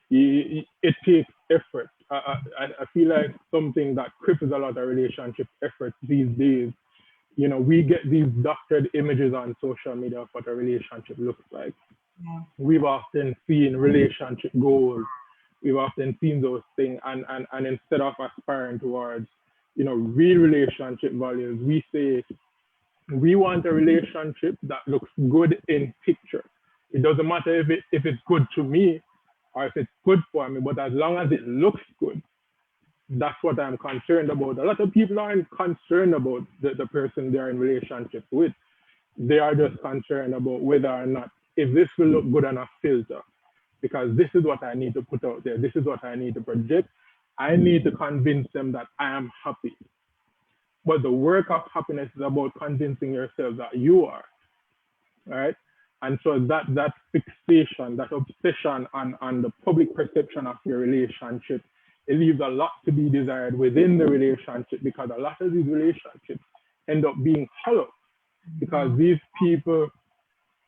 It takes effort. I feel like something that cripples a lot of relationship efforts these days. We get these doctored images on social media of what a relationship looks like. Yeah. We've often seen relationship goals. We've often seen those things, and instead of aspiring towards, real relationship values, we say we want a relationship that looks good in picture. It doesn't matter if it's good to me or if it's good for me, but as long as it looks good, that's what I'm concerned about. A lot of people aren't concerned about the person they're in relationship with. They are just concerned about whether or not, if this will look good on a filter, because this is what I need to put out there. This is what I need to project. I need to convince them that I am happy. But the work of happiness is about convincing yourself that you are, right? And so that fixation, that obsession on the public perception of your relationship, it leaves a lot to be desired within the relationship, because a lot of these relationships end up being hollow, because these people,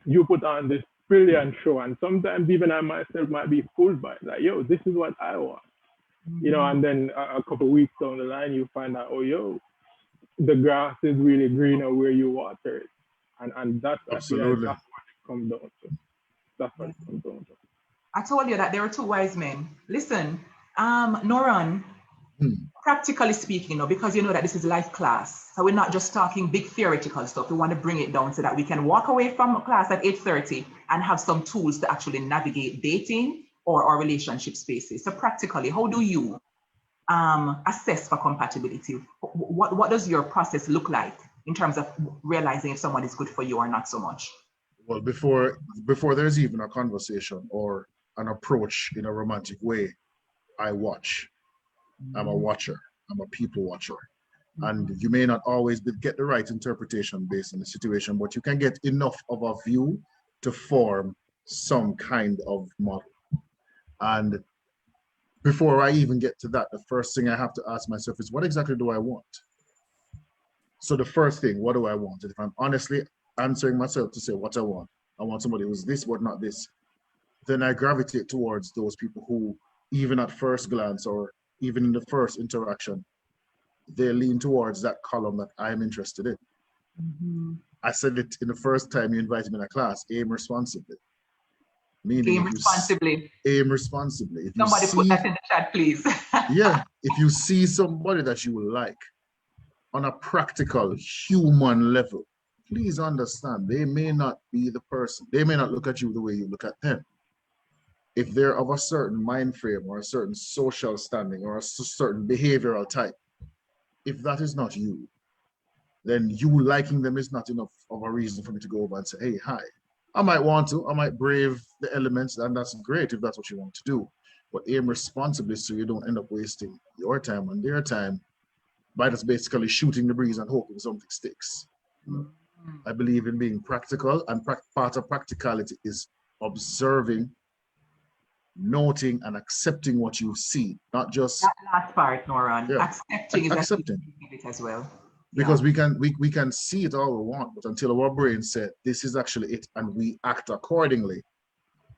you put on this brilliant show, and sometimes even I myself might be fooled by it. Like, yo, this is what I want. And then a couple of weeks down the line, you find out, oh, yo, the grass is really greener where you water it. And that's, absolutely, that's what it comes down to. That's what it comes down to. I told you that there are two wise men. Listen, Noran, practically speaking, because you know that this is life class. So we're not just talking big theoretical stuff. We want to bring it down so that we can walk away from class at 8:30 and have some tools to actually navigate dating or our relationship spaces. So practically, how do you assess for compatibility? What does your process look like in terms of realizing if someone is good for you or not so much? Well, before there's even a conversation or an approach in a romantic way, I watch. I'm a watcher. I'm a people watcher. And you may not always get the right interpretation based on the situation, but you can get enough of a view to form some kind of model. And before I even get to that, the first thing I have to ask myself is, what exactly do I want? So the first thing, what do I want? If I'm honestly answering myself to say what I want somebody who's this but not this, then I gravitate towards those people who, even at first glance or even in the first interaction, they lean towards that column that I'm interested in. I said it in the first time you invited me in a class, aim responsibly. Meaning aim responsibly. Aim responsibly. If somebody put that in the chat, please. Yeah, if you see somebody that you will like on a practical human level, please understand they may not be the person. They may not look at you the way you look at them. If they're of a certain mind frame or a certain social standing or a certain behavioral type, if that is not you, then you liking them is not enough of a reason for me to go over and say, hey, hi. I might brave the elements, and that's great if that's what you want to do. But aim responsibly so you don't end up wasting your time and their time by just basically shooting the breeze and hoping something sticks. I believe in being practical, and part of practicality is observing, noting, and accepting what you see, not just that last part, Noran. Yeah, accepting is accepting it as well. Because we can see it all we want, but until our brain said this is actually it and we act accordingly,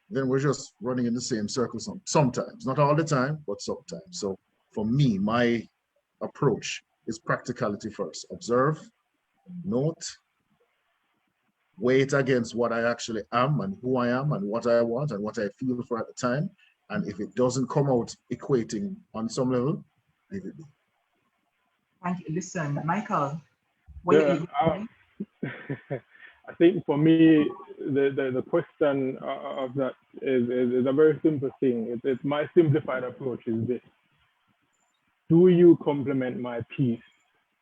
then we're just running in the same circle sometimes. Not all the time, but sometimes. So for me, my approach is practicality first. Observe, note, weigh it against what I actually am and who I am and what I want and what I feel for at the time. And if it doesn't come out equating on some level, leave it be. Thank you. Listen, Michael. I think for me, the question of that is a very simple thing. It's my simplified approach is this. Do you complement my peace?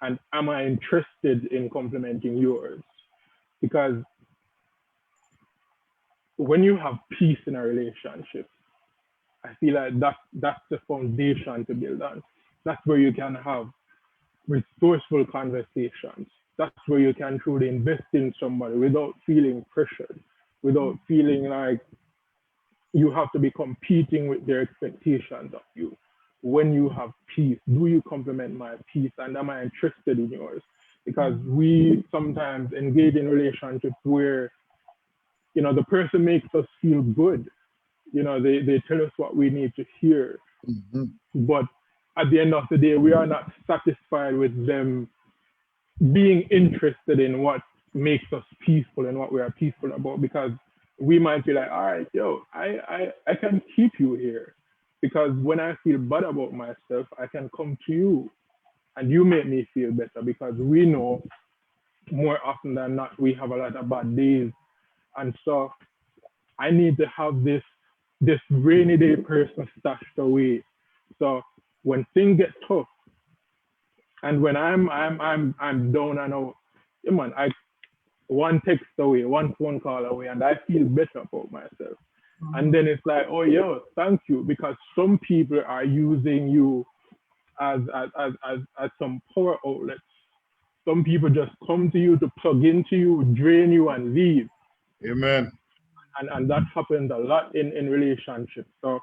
And am I interested in complementing yours? Because when you have peace in a relationship, I feel like that's the foundation to build on. That's where you can have resourceful conversations. That's where you can truly invest in somebody without feeling pressured, without feeling like you have to be competing with their expectations of you. When you have peace, do you complement my peace and am I interested in yours? Because we sometimes engage in relationships where, the person makes us feel good. They tell us what we need to hear. But at the end of the day, we are not satisfied with them being interested in what makes us peaceful and what we are peaceful about, because we might be like, all right, I can keep you here because when I feel bad about myself, I can come to you and you make me feel better, because we know more often than not, we have a lot of bad days. And so I need to have this rainy day person stashed away. So when things get tough, and when I'm down and out, I one text away, one phone call away, and I feel better about myself. And then it's like, oh yeah, thank you, because some people are using you as some power outlets. Some people just come to you to plug into you, drain you, and leave. Amen. And that happens a lot in relationships. So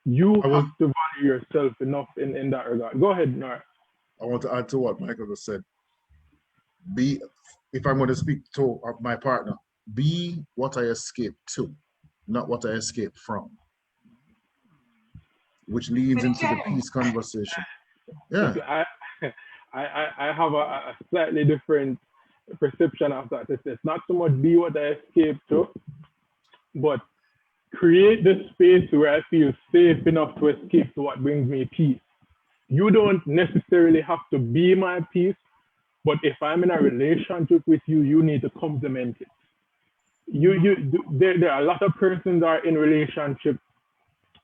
you have to value yourself enough in that regard. Go ahead, Noran. I want to add to what Michael just said. If I'm going to speak to my partner, be what I escape to, not what I escape from, which leads into the peace conversation. Yeah. I have a slightly different perception of that. It's not so much be what I escape to, but create the space where I feel safe enough to escape to what brings me peace. You don't necessarily have to be my peace, but if I'm in a relationship with you, you need to complement it. There are a lot of persons that are in relationships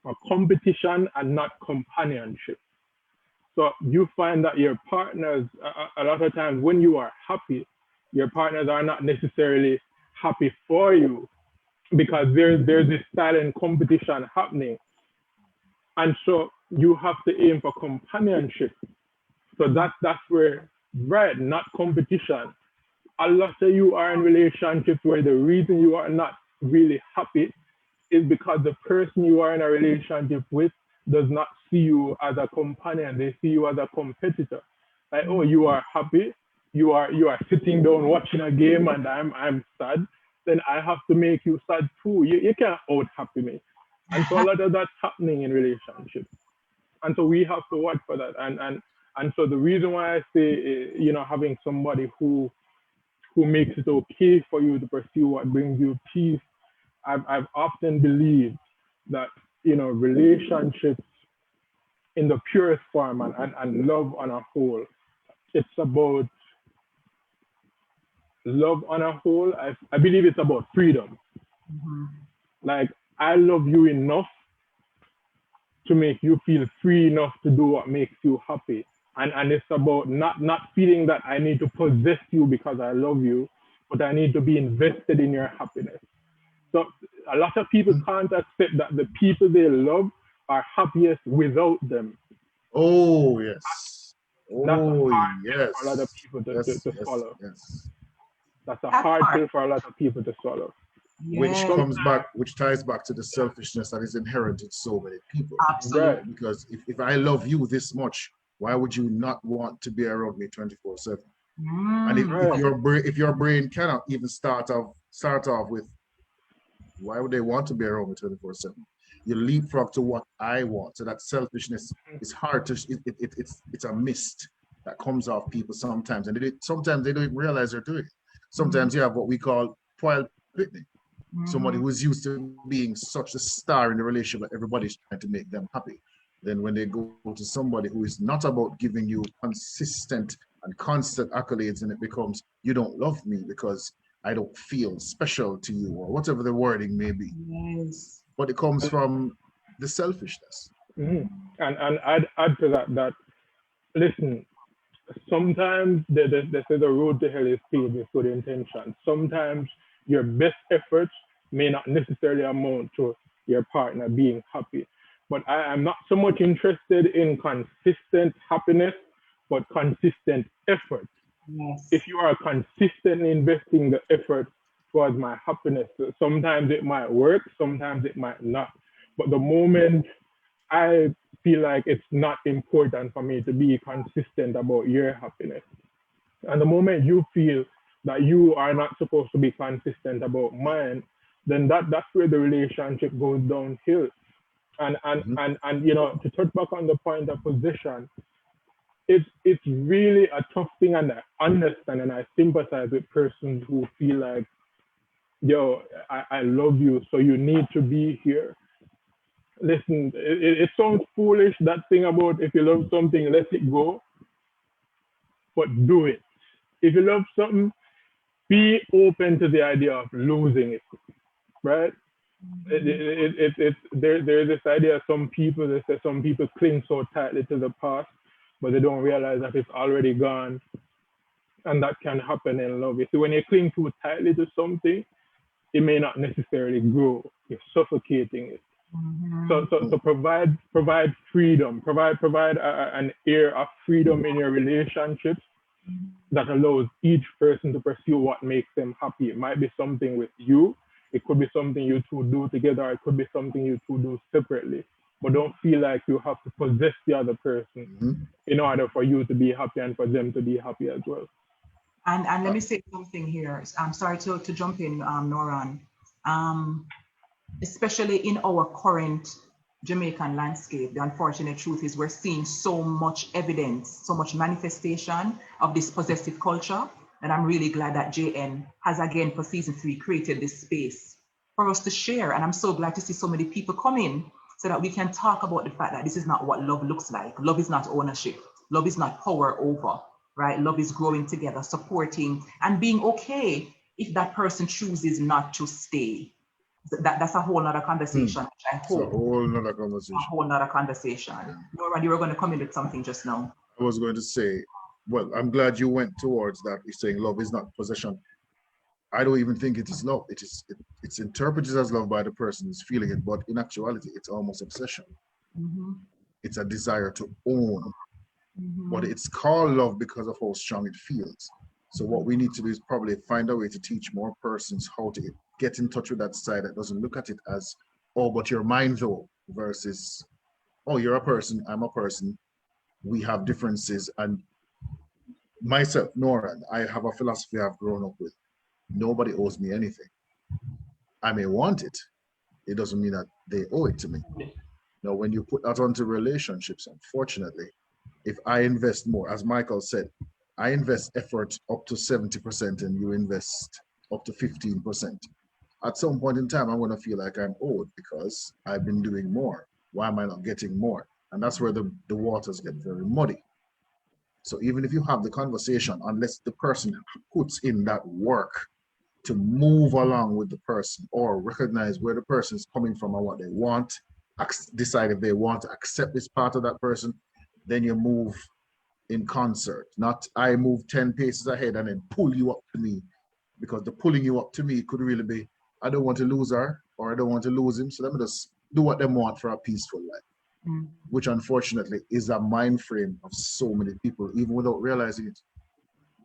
for competition and not companionship. So you find that your partners, a lot of times when you are happy, your partners are not necessarily happy for you, because there's this silent competition happening. And so you have to aim for companionship. So that's where, right, not competition. A lot of you are in relationships where the reason you are not really happy is because the person you are in a relationship with does not see you as a companion. They see you as a competitor. Like, oh, you are happy. You are sitting down watching a game and I'm sad. Then I have to make you sad too. You can't out happy me. And so a lot of that's happening in relationships. And so we have to watch for that. And so the reason why I say, having somebody who makes it okay for you to pursue what brings you peace, I've often believed that, relationships in the purest form and love on a whole, it's about love on a whole. I believe it's about freedom. Like, I love you enough to make you feel free enough to do what makes you happy. And it's about not feeling that I need to possess you because I love you, but I need to be invested in your happiness. So a lot of people can't accept that the people they love are happiest without them. Oh, yes. That's a hard yes. pill for a lot of people to swallow. Yes. That's a hard pill for a lot of people to swallow. Yes. Which ties back to the selfishness that is inherent in so many people. Absolutely. Right? Because if I love you this much, Why would you not want to be around me 24/7? Mm. And Right. if your brain cannot even start off with, why would they want to be around me 24/7? You leapfrog to what I want. So that selfishness is hard to, it's a mist that comes off people sometimes. And sometimes they don't even realize they're doing it. Sometimes you have what we call Poil Pitney. Somebody who's used to being such a star in the relationship that everybody's trying to make them happy. Then when they go to somebody who is not about giving you consistent and constant accolades, and it becomes, you don't love me because I don't feel special to you, or whatever the wording may be. Yes. But it comes from the selfishness. And add to that, listen, sometimes they say the road to hell is paved with good intentions. Sometimes your best efforts may not necessarily amount to your partner being happy. But I'm not so much interested in consistent happiness, but consistent effort. Yes. If you are consistently investing the effort towards my happiness, sometimes it might work, sometimes it might not. But the moment I feel like it's not important for me to be consistent about your happiness, and the moment you feel that you are not supposed to be consistent about mine, then that's where the relationship goes downhill. And you know, to touch back on the point of possession, it's really a tough thing, and I understand and I sympathize with persons who feel like, yo, I love you, so you need to be here. Listen, it sounds foolish, that thing about if you love something, let it go, but do it. If you love something, be open to the idea of losing it, right? There's this idea, some people, they say some people cling so tightly to the past, but they don't realize that it's already gone. And that can happen in love. You see, when you cling too tightly to something, it may not necessarily grow. You're suffocating it. So provide freedom, provide an air of freedom in your relationships that allows each person to pursue what makes them happy. It might be something with you, it could be something you two do together, it could be something you two do separately. But don't feel like you have to possess the other person in order for you to be happy and for them to be happy as well. And let me say something here. I'm sorry to jump in, Noran. Especially in our current Jamaican landscape, the unfortunate truth is we're seeing so much evidence, so much manifestation of this possessive culture. And I'm really glad that JN has, again, for season 3, created this space for us to share. And I'm so glad to see so many people come in so that we can talk about the fact that this is not what love looks like. Love is not ownership. Love is not power over, right? Love is growing together, supporting, and being okay if that person chooses not to stay. That's a whole nother conversation. Which I hope. It's a whole nother conversation. A whole nother conversation. Noran, you were going to come in with something just now. I was going to say, well, I'm glad you went towards that. You're saying love is not possession. I don't even think it is love. It's interpreted as love by the person who's feeling it, but in actuality, it's almost obsession. It's a desire to own. But it's called love because of how strong it feels. So what we need to do is probably find a way to teach more persons how to get in touch with that side that doesn't look at it as, oh, but you're mine though, versus, oh, you're a person, I'm a person, we have differences. And myself, Noran, I have a philosophy I've grown up with. Nobody owes me anything. I may want it. It doesn't mean that they owe it to me. Now, when you put that onto relationships, unfortunately, if I invest more, as Michael said, I invest effort up to 70% and you invest up to 15%. At some point in time, I'm going to feel like I'm owed because I've been doing more. Why am I not getting more? And that's where the waters get very muddy. So even if you have the conversation, unless the person puts in that work to move along with the person or recognize where the person is coming from and what they want, decide if they want to accept this part of that person, then you move in concert. Not I move 10 paces ahead and then pull you up to me, because the pulling you up to me could really be, I don't want to lose her or I don't want to lose him, so let me just do what they want for a peaceful life, which unfortunately is a mind frame of so many people, even without realizing it.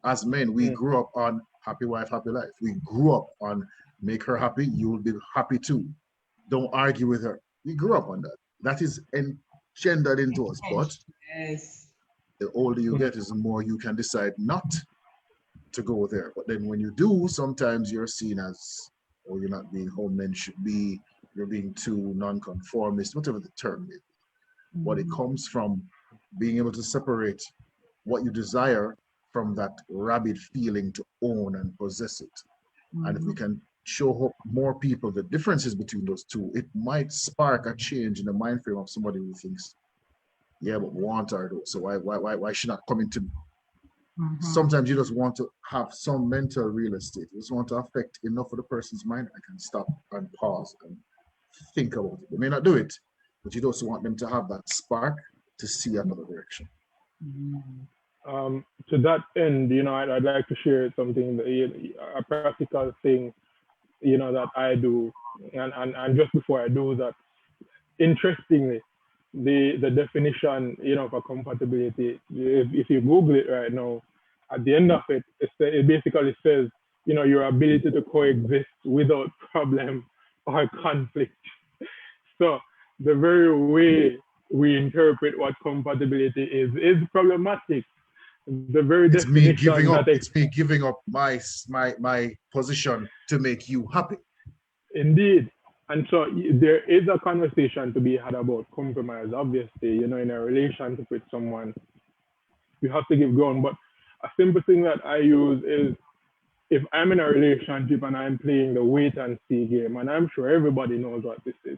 As men, we grew up on happy wife, happy life. We grew up on make her happy, you will be happy too. Don't argue with her. We grew up on that. That is engendered into us, but yes, The older you get is the more you can decide not to go there. But then when you do, sometimes you're seen as, oh, you're not being how men should be, you're being too nonconformist, whatever the term is. But it comes from being able to separate what you desire from that rabid feeling to own and possess it. And if we can show more people the differences between those two, it might spark a change in the mind frame of somebody who thinks, yeah, but want her though, so why should not come into me? Sometimes you just want to have some mental real estate. You just want to affect enough of the person's mind that I can stop and pause and think about it. They may not do it, but you also want them to have that spark to see another direction. To that end, I'd like to share something, a practical thing, that I do. And just before I do that, interestingly, the definition, for compatibility, if you Google it right now, at the end of it, it basically says, your ability to coexist without problem or conflict. So the very way we interpret what compatibility is problematic. The very it's me giving up. that It's me giving up my position to make you happy. Indeed. And so there is a conversation to be had about compromise. Obviously, in a relationship with someone, you have to give ground. But a simple thing that I use is, if I'm in a relationship and I'm playing the wait and see game, and I'm sure everybody knows what this is,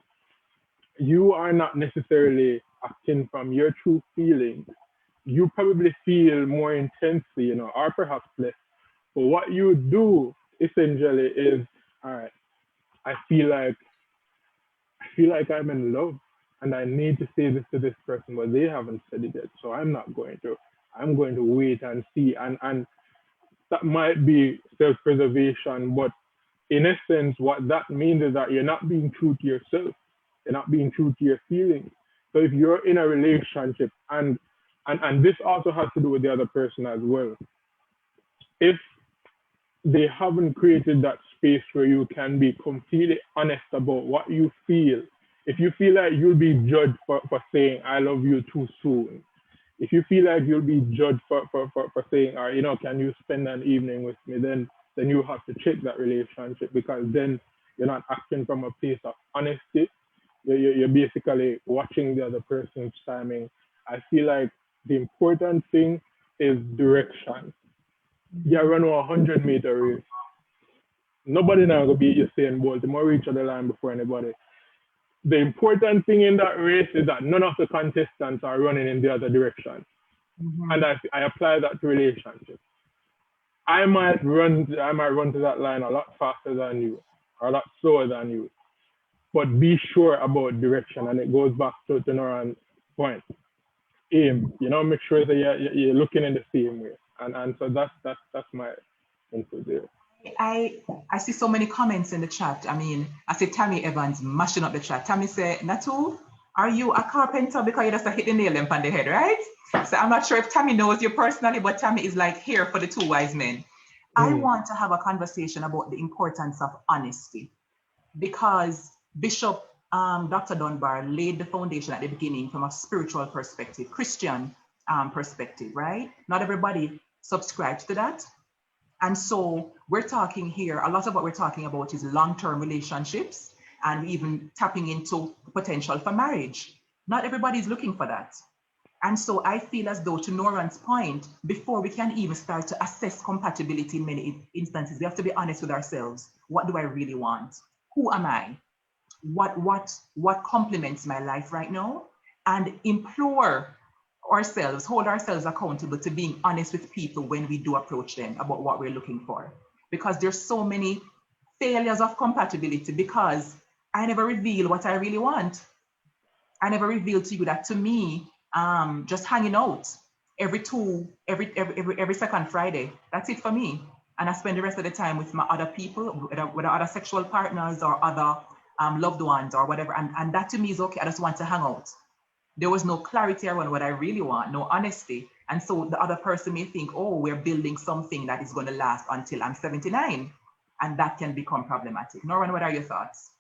you are not necessarily acting from your true feelings. You probably feel more intensely, or perhaps less. But what you do essentially is, all right, I feel like I'm in love and I need to say this to this person, but they haven't said it yet. So I'm going to wait and see. And that might be self-preservation, but in essence, what that means is that you're not being true to yourself. You're not being true to your feelings. So if you're in a relationship, and this also has to do with the other person as well. If they haven't created that space where you can be completely honest about what you feel, if you feel like you'll be judged for saying, I love you too soon, if you feel like you'll be judged for saying, can you spend an evening with me, then you have to check that relationship, because then you're not acting from a place of honesty. You're basically watching the other person's timing. I feel like the important thing is direction. Yeah, run a 100-meter race. Nobody now will be Usain Bolt. The more reach of the line before anybody. The important thing in that race is that none of the contestants are running in the other direction. And I apply that to relationships. I might run to that line a lot faster than you, or a lot slower than you. But be sure about direction, and it goes back to Noran's point. Aim, make sure that you're looking in the same way. And so that's my input there. I see so many comments in the chat. I mean, I see Tammy Evans mashing up the chat. Tammy said, Nattoo, are you a carpenter? Because you just hit the nail on the head, right? So I'm not sure if Tammy knows you personally, but Tammy is like here for the two wise men. I want to have a conversation about the importance of honesty, because Bishop Dr. Dunbar laid the foundation at the beginning from a spiritual perspective, Christian perspective, right? Not everybody subscribes to that. And so we're talking here, a lot of what we're talking about is long-term relationships and even tapping into the potential for marriage. Not everybody is looking for that. And so I feel as though, to Noran's point, before we can even start to assess compatibility in many instances, we have to be honest with ourselves. What do I really want? Who am I? What complements my life right now? And implore ourselves, hold ourselves accountable to being honest with people when we do approach them about what we're looking for. Because there's so many failures of compatibility because I never reveal what I really want. I never reveal to you that, to me, just hanging out every second Friday, that's it for me. And I spend the rest of the time with my other people, with other sexual partners or other loved ones or whatever. And that to me is okay. I just want to hang out. There was no clarity around what I really want, no honesty. And so the other person may think, oh, we're building something that is going to last until I'm 79. And that can become problematic. Noran, what are your thoughts?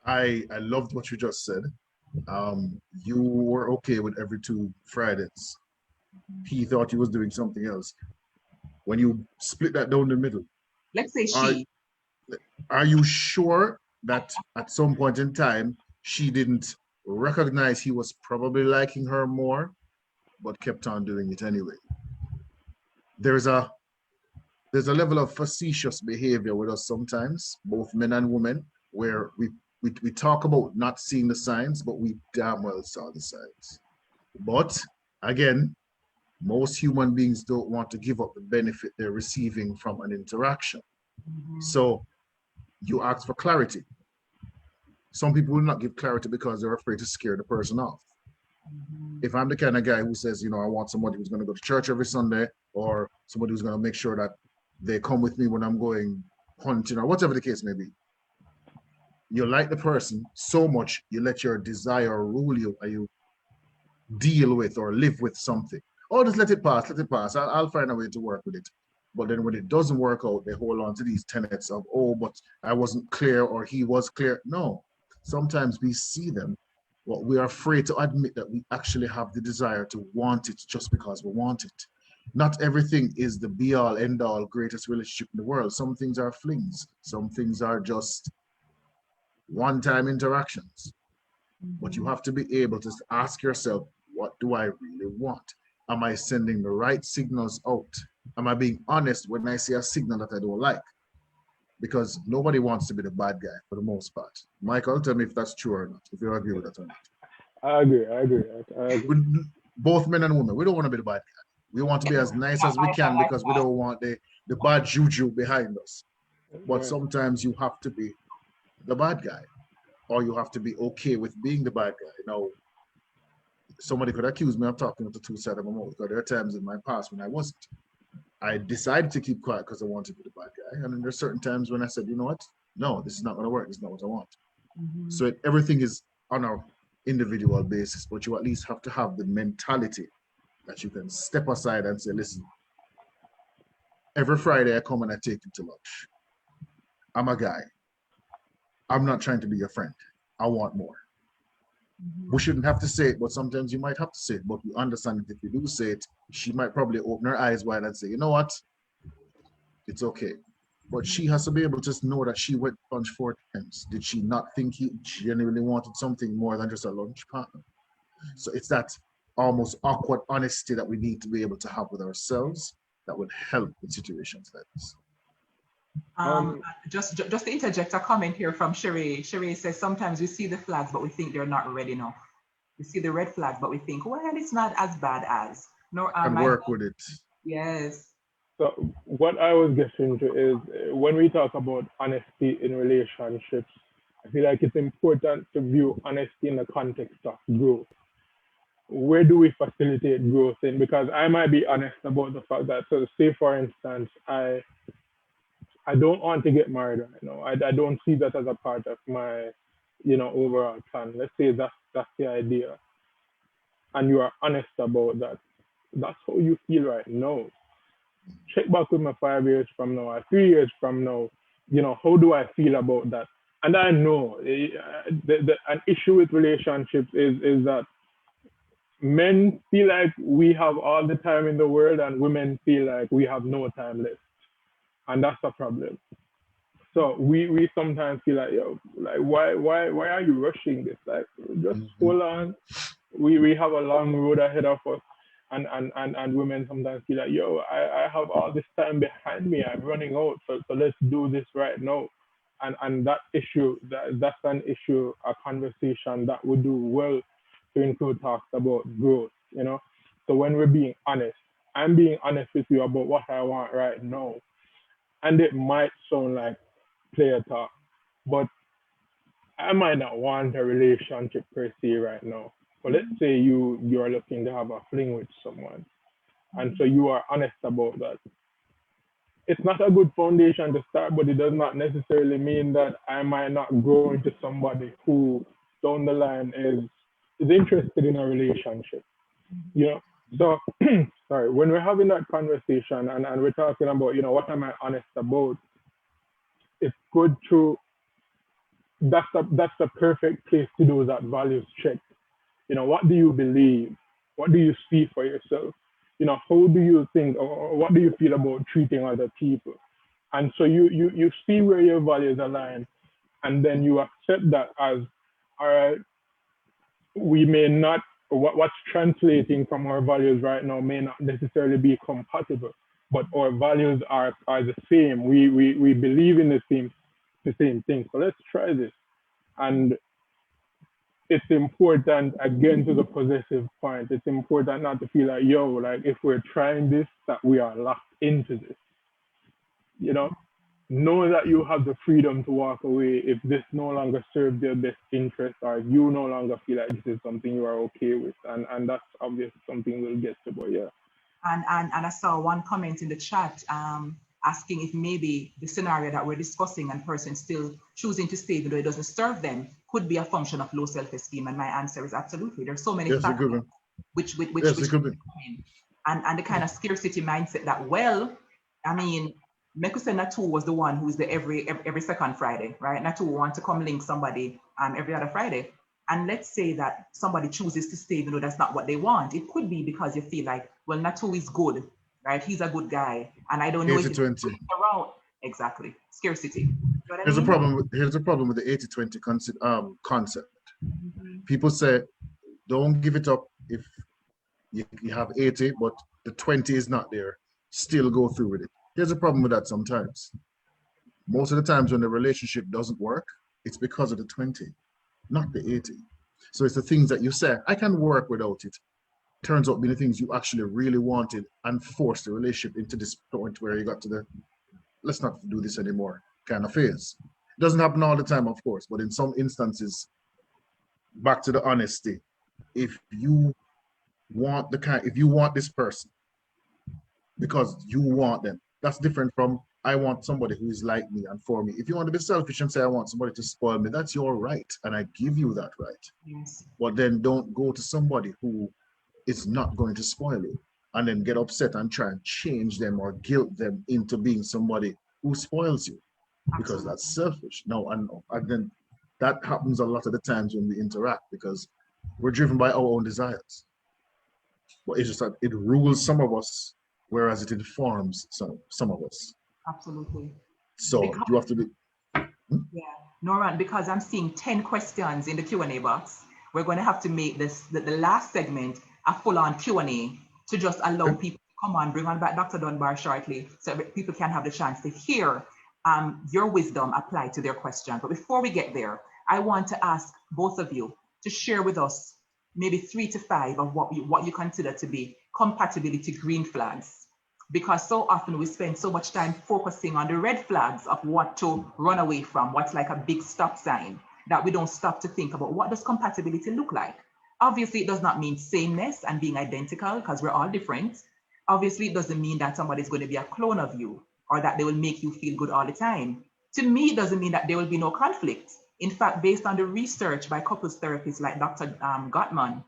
I loved what you just said. You were okay with every 2 Fridays. he thought he was doing something else. When you split that down the middle, Let's say are, she. are you sure that at some point in time, she didn't recognize he was probably liking her more, but kept on doing it anyway? There's a level of facetious behavior with us sometimes, both men and women, where we talk about not seeing the signs, but we damn well saw the signs. But again, most human beings don't want to give up the benefit they're receiving from an interaction. So you ask for clarity. Some people will not give clarity because they're afraid to scare the person off. If I'm the kind of guy who says, you know, I want somebody who's going to go to church every Sunday, or somebody who's going to make sure that they come with me when I'm going hunting, or whatever the case may be, you like the person so much, you let your desire rule you, or you deal with or live with something. Oh, just let it pass, let it pass. I'll find a way to work with it. But then when it doesn't work out, they hold on to these tenets of, oh, but I wasn't clear or he was clear. No, sometimes we see them, but we are afraid to admit that we actually have the desire to want it just because we want it. Not everything is the be all, end all, greatest relationship in the world. Some things are flings. Some things are just one-time interactions. But you have to be able to ask yourself, what do I really want? Am I sending the right signals out? Am I being honest when I see a signal that I don't like? Because nobody wants to be the bad guy for the most part. Michael, tell me if that's true or not, if you agree with that or not. I agree. Both men and women, we don't want to be the bad guy. We want to be as nice as we can because we don't want the bad juju behind us. But sometimes you have to be the bad guy, or you have to be okay with being the bad guy. Now, somebody could accuse me of talking with the two sides of my mouth, because there are times in my past when I wasn't. I decided to keep quiet because I wanted to be the bad guy. And then there's certain times when I said, you know what? No, this is not going to work. This is not what I want. So everything is on an individual basis, but you at least have to have the mentality that you can step aside and say, listen, every Friday I come and I take you to lunch. I'm a guy. I'm not trying to be your friend. I want more. We shouldn't have to say it, but sometimes you might have to say it. But we understand that if you do say it, she might probably open her eyes wide and say, you know what? It's okay. But she has to be able to know that she went lunch 4 times. Did she not think he genuinely wanted something more than just a lunch partner? So it's that almost awkward honesty that we need to be able to have with ourselves that would help in situations like this. Just to interject a comment here from Sheree. Sheree says, sometimes we see the flags, but we think they're not red enough. We see the red flags, but we think, well, it's not as bad as. And work with it. Yes. So what I was getting to is, when we talk about honesty in relationships, I feel like it's important to view honesty in the context of growth. Where do we facilitate growth in? Because I might be honest about the fact that, so say for instance, I don't want to get married right now. I don't see that as a part of my, overall plan. Let's say that's the idea. And you are honest about that. That's how you feel right now. Check back with me 5 years from now, or 3 years from now, how do I feel about that? And I know an issue with relationships is that men feel like we have all the time in the world and women feel like we have no time left. And that's a problem. So we sometimes feel like, why are you rushing this? Like, just hold on. We have a long road ahead of us. And women sometimes feel like, I have all this time behind me. I'm running out. So let's do this right now. And that issue, that's an issue, a conversation that would do well to include talks about growth, So when we're being honest, I'm being honest with you about what I want right now. And it might sound like player talk, but I might not want a relationship per se right now. But let's say you're looking to have a fling with someone, and so you are honest about that. It's not a good foundation to start, but it does not necessarily mean that I might not grow into somebody who down the line is interested in a relationship. So sorry, when we're having that conversation and we're talking about, what am I honest about, it's good to, that's the perfect place to do that values check. What do you believe? What do you see for yourself? how do you think, or what do you feel about treating other people? And so you see where your values align, and then you accept that as, all right, we may not, what's translating from our values right now may not necessarily be compatible, but our values are the same. We believe in the same thing. So let's try this. And it's important, again, to the possessive point, it's important not to feel like, like if we're trying this, that we are locked into this. Know that you have the freedom to walk away if this no longer serves your best interest, or if you no longer feel like this is something you are okay with. And that's obviously something we'll get to, but yeah. And I saw one comment in the chat asking if maybe the scenario that we're discussing and person still choosing to stay even though it doesn't serve them could be a function of low self-esteem. And my answer is absolutely. There's so many factors which come in. And the kind of scarcity mindset that, well, I mean, Meku said Nattoo was the one who's the every second Friday, right? Nattoo want to come link somebody every other Friday. And let's say that somebody chooses to stay even though that's not what they want. It could be because you feel like, well, Nattoo is good, right? He's a good guy. And I don't know if it's around. Exactly. Scarcity. Here's a problem with the 80-20 concept. Mm-hmm. People say, don't give it up if you have 80, but the 20 is not there. Still go through with it. Here's a problem with that sometimes. Most of the times when the relationship doesn't work, it's because of the 20, not the 80. So it's the things that you say, I can work without it. Turns out being the things you actually really wanted and forced the relationship into this point where you got to the, let's not do this anymore kind of phase. It doesn't happen all the time, of course, but in some instances, back to the honesty, if you want this person because you want them, that's different from I want somebody who is like me and for me. If you want to be selfish and say I want somebody to spoil me, that's your right, and I give you that right. Yes. But then don't go to somebody who is not going to spoil you and then get upset and try and change them or guilt them into being somebody who spoils you. Because that's selfish. No, and then that happens a lot of the times when we interact because we're driven by our own desires. But it's just that it rules some of us, whereas it informs some of us. Absolutely. So you have to be. Yeah, Noran, because I'm seeing 10 questions in the Q&A box, we're going to have to make this the last segment a full-on Q&A to just allow people to come on, bring on back Dr. Dunbar shortly so people can have the chance to hear your wisdom applied to their question. But before we get there, I want to ask both of you to share with us maybe 3 to 5 of what you consider to be compatibility green flags. Because so often we spend so much time focusing on the red flags of what to run away from, what's like a big stop sign, that we don't stop to think about what does compatibility look like. Obviously, it does not mean sameness and being identical because we're all different. Obviously, it doesn't mean that somebody's going to be a clone of you or that they will make you feel good all the time. To me, it doesn't mean that there will be no conflict. In fact, based on the research by couples therapists like Dr. Gottman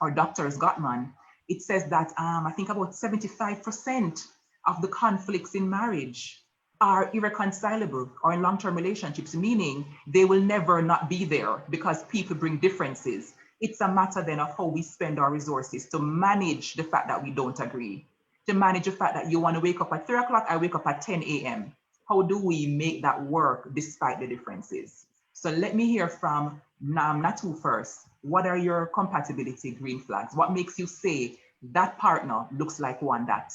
or Drs. Gottman, it says that I think about 75% of the conflicts in marriage are irreconcilable or in long-term relationships, meaning they will never not be there because people bring differences. It's a matter then of how we spend our resources to manage the fact that we don't agree, to manage the fact that you want to wake up at 3 o'clock, I wake up at 10 a.m. How do we make that work despite the differences? So let me hear from Nattoo first. What are your compatibility green flags? What makes you say that partner looks like one that,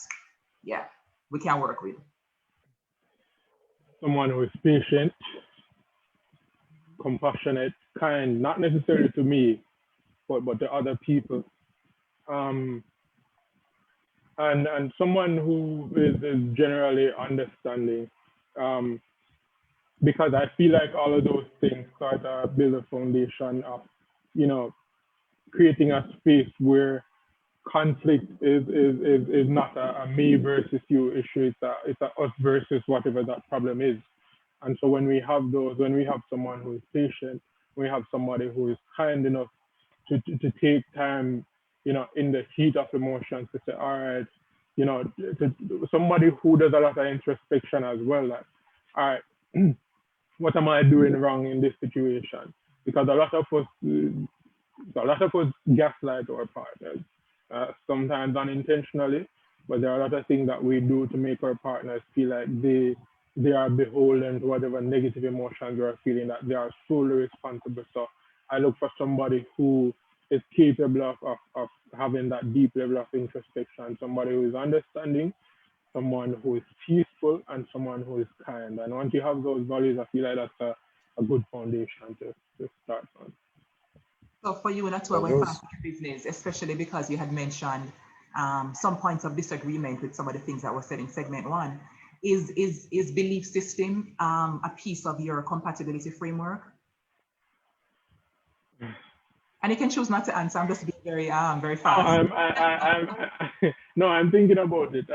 yeah, we can work with? Someone who is patient, compassionate, kind, not necessarily to me, but to other people. And someone who is generally understanding. Because I feel like all of those things start to build a foundation of, creating a space where conflict is not a me versus you issue. It's a us versus whatever that problem is. And so when we have those, when we have someone who is patient, we have somebody who is kind enough to take time, in the heat of emotions to say, all right, somebody who does a lot of introspection as well. Like, all right, what am I doing wrong in this situation? Because a lot of us gaslight our partners, sometimes unintentionally, but there are a lot of things that we do to make our partners feel like they are beholden to whatever negative emotions we are feeling, that they are solely responsible. So I look for somebody who is capable of having that deep level of introspection, somebody who is understanding, someone who is peaceful, and someone who is kind. And once you have those values, I feel like that's a good foundation to start on. So for you, Nattoo, I went fast in business, especially because you had mentioned some points of disagreement with some of the things that were said in segment 1. Is belief system a piece of your compatibility framework? And you can choose not to answer. I'm just being very fast. No, I'm thinking about it.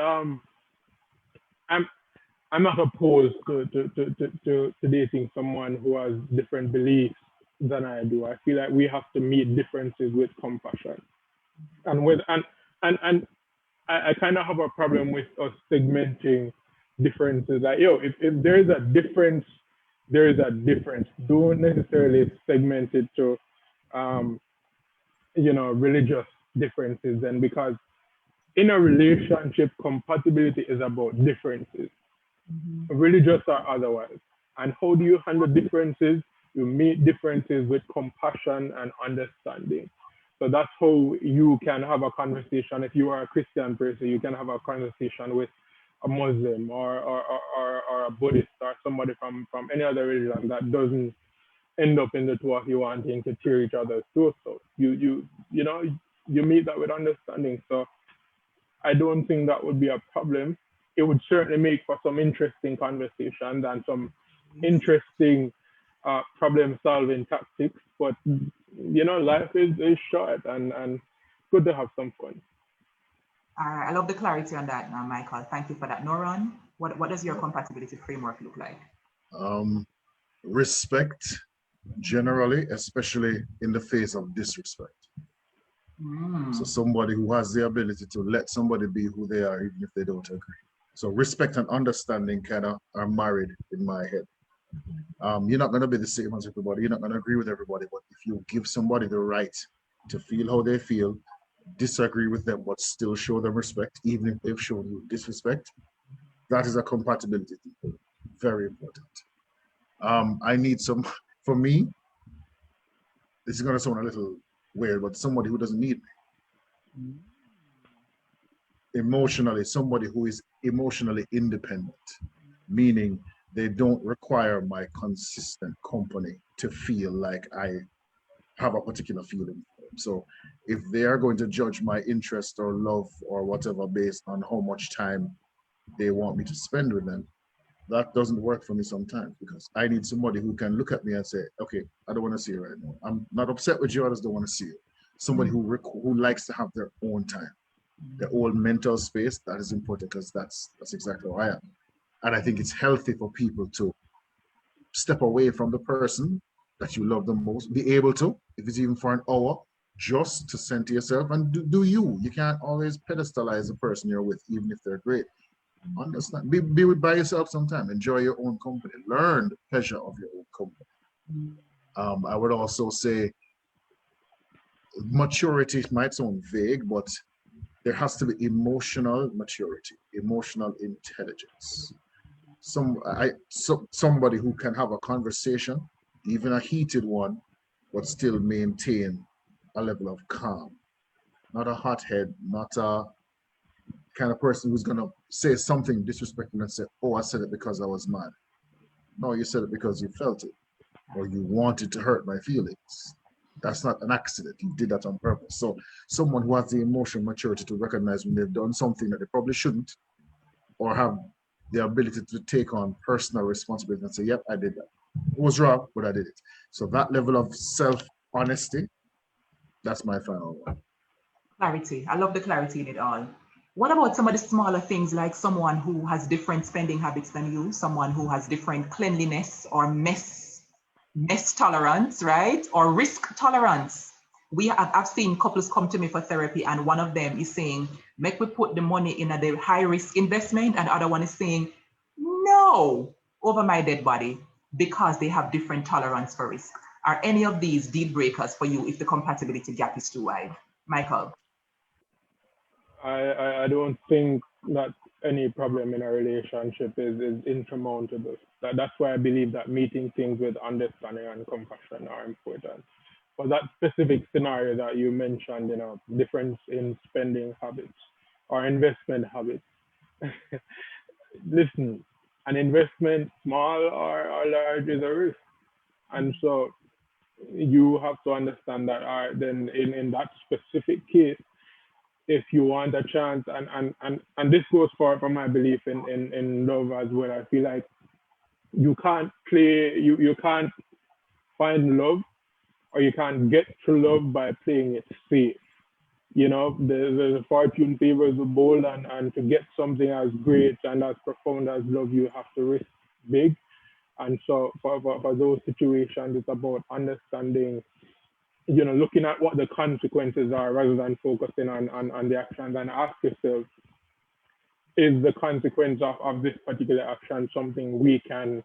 I'm not opposed to dating someone who has different beliefs than I do. I feel like we have to meet differences with compassion, and I kind of have a problem with us segmenting differences. Like, if there's a difference, there is a difference. Don't necessarily segment it to religious differences. And because in a relationship, compatibility is about differences, religious or otherwise. And how do you handle differences? You meet differences with compassion and understanding. So that's how you can have a conversation. If you are a Christian person, you can have a conversation with a Muslim or a Buddhist or somebody from any other religion that doesn't end up in the two of you wanting to tear each other's throats out. You meet that with understanding. So I don't think that would be a problem. It would certainly make for some interesting conversations and some interesting problem-solving tactics. But life is short and good to have some fun. All right, I love the clarity on that, Michael. Thank you for that. Noran, what does your compatibility framework look like? Respect, generally, especially in the face of disrespect. So somebody who has the ability to let somebody be who they are, even if they don't agree. So respect and understanding kind of are married in my head. You're not going to be the same as everybody. You're not going to agree with everybody. But if you give somebody the right to feel how they feel, disagree with them, but still show them respect, even if they've shown you disrespect, that is a compatibility thing. Very important. I need some, for me, this is going to sound a little weird, but somebody who doesn't need me. Emotionally, somebody who is emotionally independent, meaning they don't require my consistent company to feel like I have a particular feeling. So if they are going to judge my interest or love or whatever based on how much time they want me to spend with them, that doesn't work for me sometimes, because I need somebody who can look at me and say, okay, I don't want to see you right now. I'm not upset with you, I just don't want to see you. Somebody who likes to have their own time, their own mental space. That is important, because that's exactly how I am. And I think it's healthy for people to step away from the person that you love the most, be able to, if it's even for an hour, just to center yourself and do you. You can't always pedestalize the person you're with, even if they're great. Understand, be by yourself sometime, enjoy your own company, learn the pleasure of your own company. I would also say maturity might sound vague, but there has to be emotional maturity, emotional intelligence. Somebody who can have a conversation, even a heated one, but still maintain a level of calm. Not a hothead, not a kind of person who's going to say something disrespectful and say, oh, I said it because I was mad. No, you said it because you felt it, or you wanted to hurt my feelings. That's not an accident. You did that on purpose. So someone who has the emotional maturity to recognize when they've done something that they probably shouldn't, or have the ability to take on personal responsibility and say, yep, I did that. It was wrong, but I did it. So that level of self-honesty, that's my final one. Clarity. I love the clarity in it all. What about some of the smaller things, like someone who has different spending habits than you, someone who has different cleanliness or mess tolerance, right? Or risk tolerance. I've seen couples come to me for therapy, and one of them is saying, make we put the money in a high risk investment, and the other one is saying, no, over my dead body, because they have different tolerance for risk. Are any of these deal breakers for you if the compatibility gap is too wide? Michael? I don't think that any problem in a relationship is insurmountable. That's why I believe that meeting things with understanding and compassion are important. For that specific scenario that you mentioned, difference in spending habits or investment habits. Listen, an investment, small or large, is a risk. And so you have to understand that then in that specific case, if you want a chance, and this goes for my belief in love as well. I feel like you can't you can't find love, or you can't get to love by playing it safe. The fortune favors the bold, and to get something as great and as profound as love, you have to risk big. And so for those situations, it's about understanding, looking at what the consequences are rather than focusing on the actions, and ask yourself, is the consequence of this particular action something we can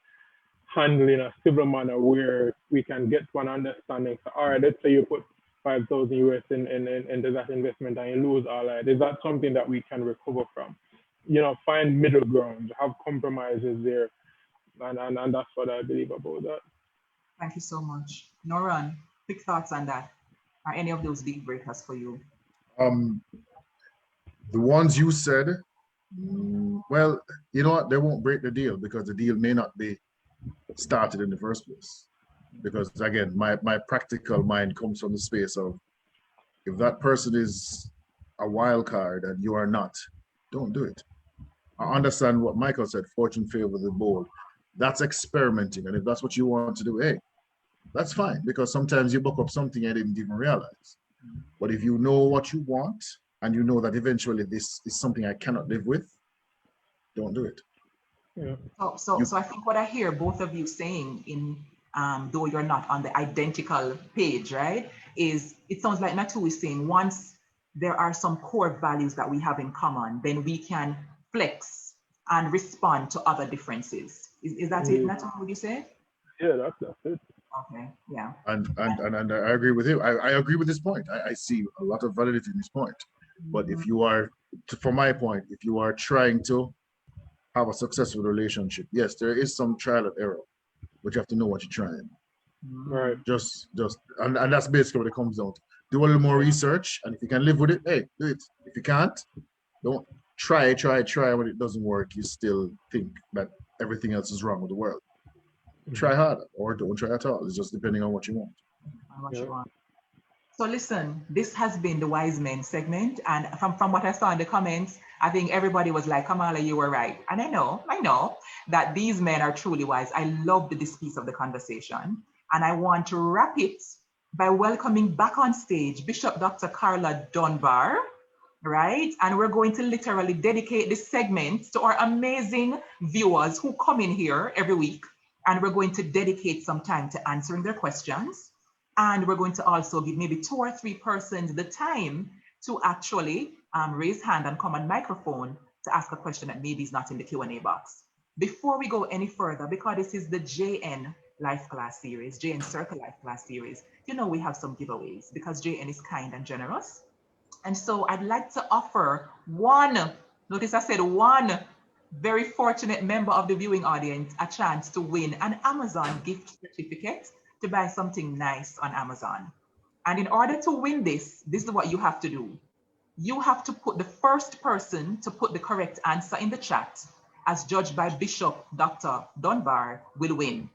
handle in a civil manner where we can get to an understanding? So, all right, let's say you put 5,000 US into that investment and you lose all that. Is that something that we can recover from? Find middle ground, have compromises there. And that's what I believe about that. Thank you so much. Noran, quick thoughts on that. Are any of those deal breakers for you? The ones you said, well, you know what? They won't break the deal, because the deal may not be started in the first place. Because again, my practical mind comes from the space of, if that person is a wild card and you are not, don't do it. I understand what Michael said, fortune favors the bold. That's experimenting. And if that's what you want to do, hey, that's fine, because sometimes you book up something I didn't even realize. But if you know what you want, and you know that eventually this is something I cannot live with, don't do it. Yeah. So I think what I hear both of you saying, though you're not on the identical page, right, is it sounds like Nattoo is saying, once there are some core values that we have in common, then we can flex and respond to other differences. Is that it, Nattoo, would you say? Yeah, that's it. Okay, yeah. And I agree with you. I agree with this point. I see a lot of validity in this point. But if you are, from my point, if you are trying to have a successful relationship, yes, there is some trial and error, but you have to know what you're trying. Right. And that's basically what it comes down to. Do a little more research, and if you can live with it, hey, do it. If you can't, don't try. When it doesn't work, you still think that everything else is wrong with the world. Try harder, or don't try at all. It's just depending on what you want. So listen, this has been the Wise Men segment, and from what I saw in the comments, I think everybody was like, Kamala, you were right. And I know that these men are truly wise. I loved this piece of the conversation, and I want to wrap it by welcoming back on stage Bishop Dr. Carla Dunbar, right? And we're going to literally dedicate this segment to our amazing viewers who come in here every week, and we're going to dedicate some time to answering their questions. And we're going to also give maybe 2 or 3 persons the time to actually raise hand and come on microphone to ask a question that maybe is not in the Q&A box. Before we go any further, because this is the JN Life Class Series, JN Circle Life Class Series, we have some giveaways because JN is kind and generous. And so I'd like to offer one, notice I said one, very fortunate member of the viewing audience a chance to win an Amazon gift certificate to buy something nice on Amazon. And in order to win this is what you have to do. You have to put the first person to put the correct answer in the chat, as judged by Bishop Dr. Dunbar, will win.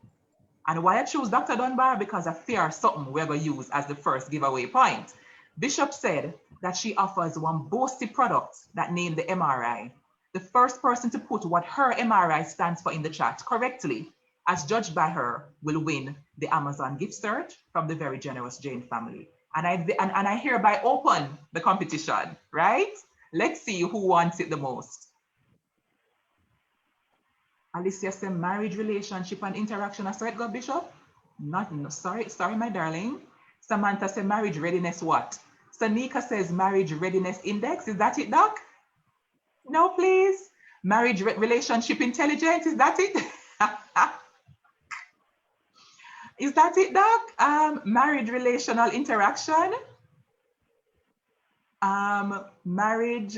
And why I choose Dr. Dunbar? Because I fear something we're going to use as the first giveaway point. Bishop said that she offers one boasty product that named the MRI. The first person to put what her MRI stands for in the chat correctly, as judged by her, will win the Amazon gift cert from the very generous Jane family. And I hereby open the competition, right? Let's see who wants it the most. Alicia said marriage, relationship, and interaction. I saw it, God, Bishop? Sorry, my darling. Samantha said marriage readiness what? Sanika says marriage readiness index. Is that it, Doc? No, please. Marriage relationship intelligence. Is that it? Is that it, Doc? Married relational interaction. Marriage,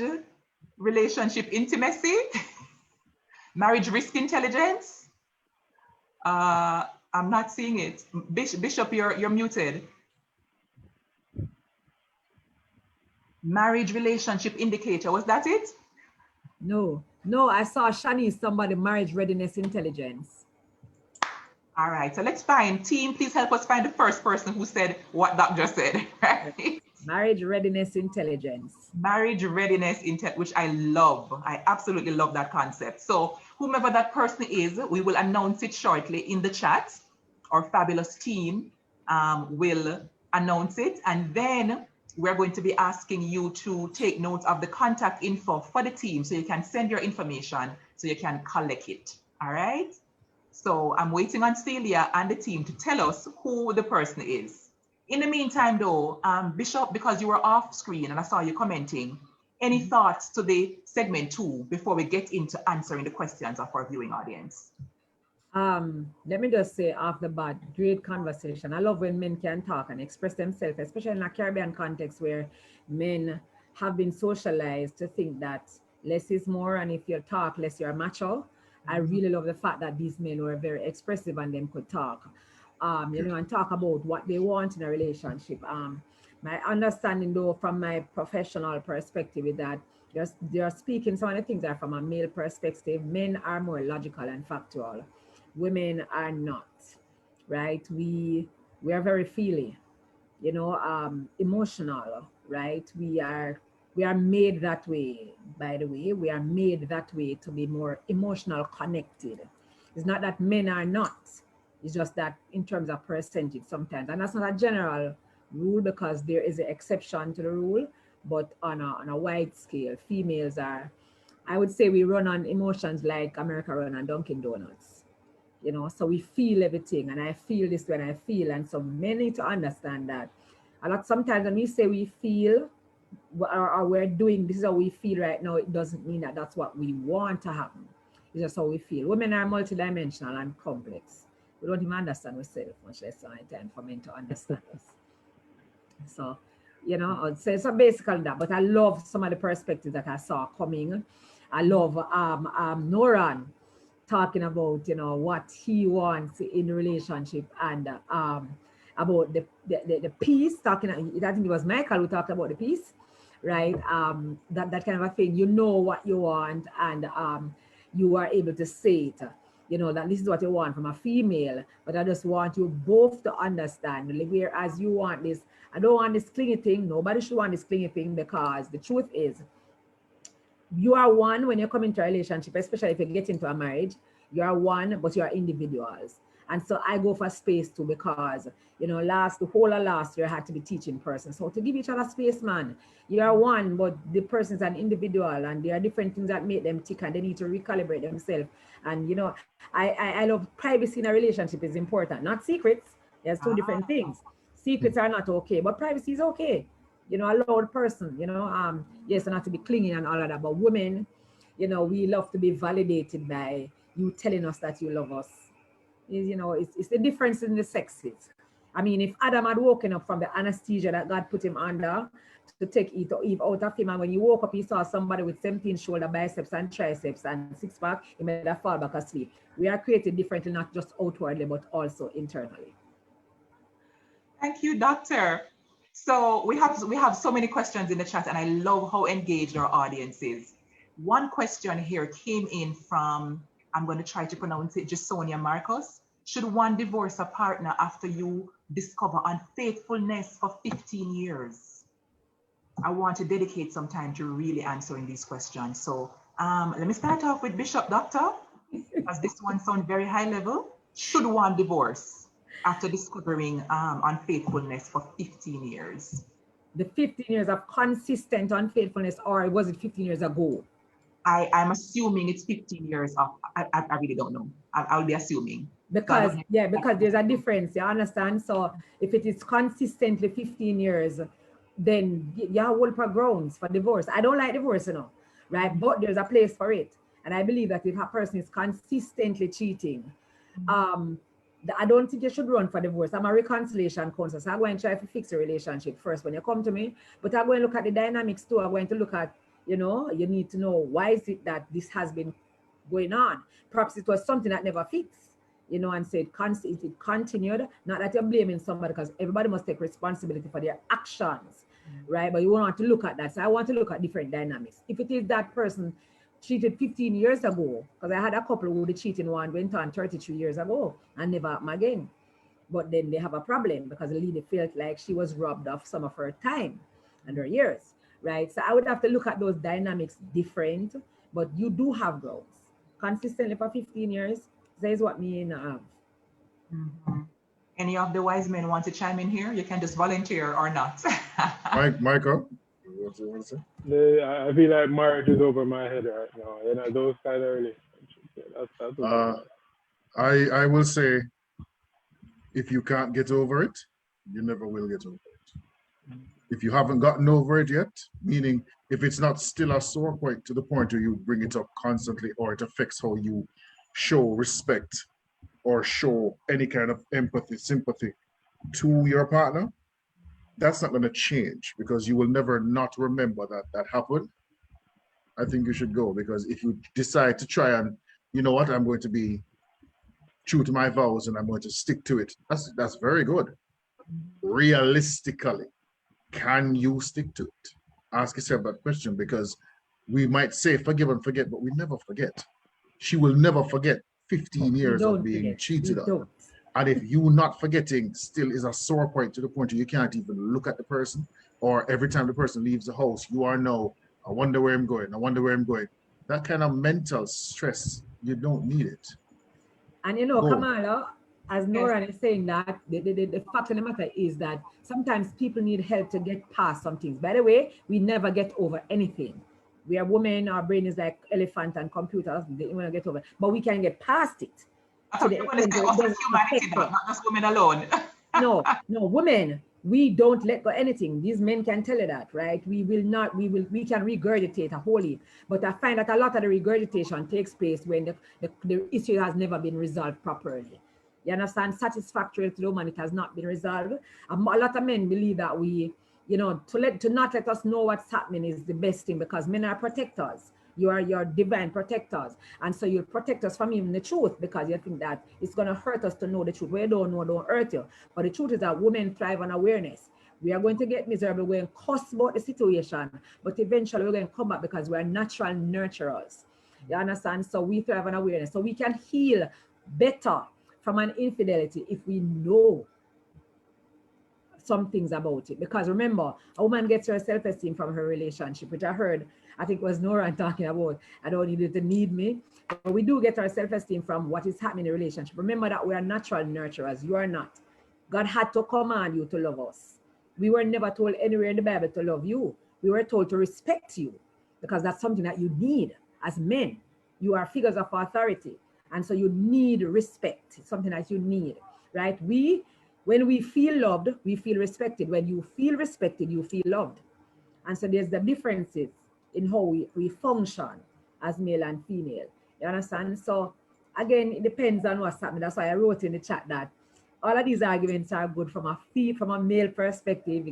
relationship intimacy, marriage risk intelligence. I'm not seeing it. Bishop, you're muted. Marriage relationship indicator, was that it? No, I saw Shani, somebody, marriage readiness intelligence. All right, so let's find, team, please help us find the first person who said what Doc just said, right? Marriage readiness intelligence. Marriage readiness intelligence, which I love. I absolutely love that concept. So whomever that person is, we will announce it shortly in the chat. Our fabulous team will announce it. And then we're going to be asking you to take note of the contact info for the team so you can send your information so you can collect it. All right? So I'm waiting on Celia and the team to tell us who the person is. In the meantime, though, Bishop, because you were off screen and I saw you commenting, any thoughts to the segment 2 before we get into answering the questions of our viewing audience? Let me just say off the bat, great conversation. I love when men can talk and express themselves, especially in a Caribbean context where men have been socialized to think that less is more, and if you talk less, you're macho. I really love the fact that these men were very expressive and them could talk, you know, and talk about what they want in a relationship. My understanding, though, from my professional perspective, is that they're speaking some of the things are from a male perspective. Men are more logical and factual. Women are not, right? We are very feely, you know, emotional, right? We are made that way, by the way. We are made that way to be more emotional connected. It's not that men are not, it's just that in terms of percentage sometimes, and that's not a general rule because there is an exception to the rule, but on a wide scale, females are, I would say, we run on emotions like America run on Dunkin' Donuts. You know, so we feel everything, and I feel this when I feel, and so men need to understand that. A lot sometimes when we say we feel or we're doing this is how we feel right now, it doesn't mean that that's what we want to happen. It's just how we feel. Women are multidimensional and complex. We don't even understand ourselves, much less time for men to understand us. So, you know, so basically that. But I love some of the perspectives that I saw coming. I love Noran talking about, you know, what he wants in a relationship, and about the peace, talking, I think it was Michael who talked about the peace, right? That kind of a thing. You know what you want, and you are able to say it, you know, that this is what you want from a female, but I just want you both to understand, whereas you want this, I don't want this clingy thing. Nobody should want this clingy thing, because the truth is, you are one when you come into a relationship, especially if you get into a marriage, you are one, but you are individuals. And so I go for space too, because, you know, the whole of last year I had to be teaching person. So to give each other space, man, you are one, but the person's an individual, and there are different things that make them tick, and they need to recalibrate themselves. And, you know, I love privacy in a relationship is important, not secrets. There's two different things. Secrets are not okay, but privacy is okay. You know, allow the person, you know, yes, not to be clinging and all of that, but women, you know, we love to be validated by you telling us that you love us. You know, it's the difference in the sexes. I mean, if Adam had woken up from the anesthesia that God put him under to take Eve out of him, and when you woke up, he saw somebody with 17 shoulder, biceps and triceps and six-pack, he made that fall back asleep. We are created differently, not just outwardly, but also internally. Thank you, Doctor. So we have so many questions in the chat, and I love how engaged our audience is. One question here came in from, I'm going to try to pronounce it, Jasonia Marcos. Should one divorce a partner after you discover unfaithfulness for 15 years? I want to dedicate some time to really answering these questions. So let me start off with Bishop, Doctor, because this one sounds very high level. Should one divorce after discovering unfaithfulness for 15 years? The 15 years of consistent unfaithfulness, or was it 15 years ago? I'm assuming it's 15 years of, I really don't know. I'll be assuming. Because, yeah, because there's a difference, you understand? So if it is consistently 15 years, then you have whole grounds for divorce. I don't like divorce, you know, right? But there's a place for it. And I believe that if a person is consistently cheating, I don't think you should run for divorce. I'm a reconciliation counselor, so I'm going to try to fix a relationship first when you come to me. But I'm going to look at the dynamics too. I'm going to look at, you know, you need to know why is it that this has been going on. Perhaps it was something that never fixed, you know, and so it continued. Not that you're blaming somebody, because everybody must take responsibility for their actions, right? But you want to look at that. So I want to look at different dynamics. If it is that person cheated 15 years ago, because I had a couple who the cheating one went on 33 years ago and never happened again. But then they have a problem because the lady felt like she was robbed of some of her time and her years, right? So I would have to look at those dynamics different, but you do have grounds. Consistently for 15 years, that is what me have. Any of the wise men want to chime in here? You can just volunteer or not. Michael, what do you want to say? I feel like marriage is over my head right now. You know, those kind of relationships. That's I will say, if you can't get over it, you never will get over it. If you haven't gotten over it yet, meaning if it's not still a sore point to the point where you bring it up constantly, or it affects how you show respect or show any kind of empathy, sympathy to your partner, that's not going to change, because you will never not remember that happened. I think you should go, because if you decide to try and, you know what, I'm going to be true to my vows and I'm going to stick to it, that's very good. Realistically, can you stick to it? Ask yourself that question, because we might say forgive and forget, but we never forget. She will never forget 15 years of being cheated on. And if you not forgetting still is a sore point to the point where you can't even look at the person, or every time the person leaves the house, you are now, I wonder where I'm going, I wonder where I'm going. That kind of mental stress, you don't need it. And you know, Kamala, as Noran is saying that, the fact of the matter is that sometimes people need help to get past some things. By the way, we never get over anything. We are women, our brain is like elephant and computers, they want to get over it. But we can get past it. I thought you were going to say us as humanity, not just women alone. No, women, we don't let go anything. These men can tell you that, right? We can regurgitate a whole heap. But I find that a lot of the regurgitation takes place when the issue has never been resolved properly. You understand? Satisfactory to the woman, it has not been resolved. A lot of men believe that we, you know, to not let us know what's happening is the best thing, because men are protectors. You are your divine protectors. And so you'll protect us from even the truth, because you think that it's going to hurt us to know the truth. We don't know, don't hurt you. But the truth is that women thrive on awareness. We are going to get miserable. We're going to cuss about the situation, but eventually we're going to come back, because we're natural nurturers. You understand? So we thrive on awareness. So we can heal better from an infidelity if we know some things about it. Because remember, a woman gets her self-esteem from her relationship, which I heard, I think it was Noran talking about, I don't need you to need me. But we do get our self-esteem from what is happening in the relationship. Remember that we are natural nurturers. You are not. God had to command you to love us. We were never told anywhere in the Bible to love you. We were told to respect you, because that's something that you need as men. You are figures of authority. And so you need respect. It's something that you need, right? When we feel loved, we feel respected. When you feel respected, you feel loved. And so there's the differences in how we function as male and female. You understand? So again, it depends on what's happening. That's why I wrote in the chat that all of these arguments are good from a male perspective.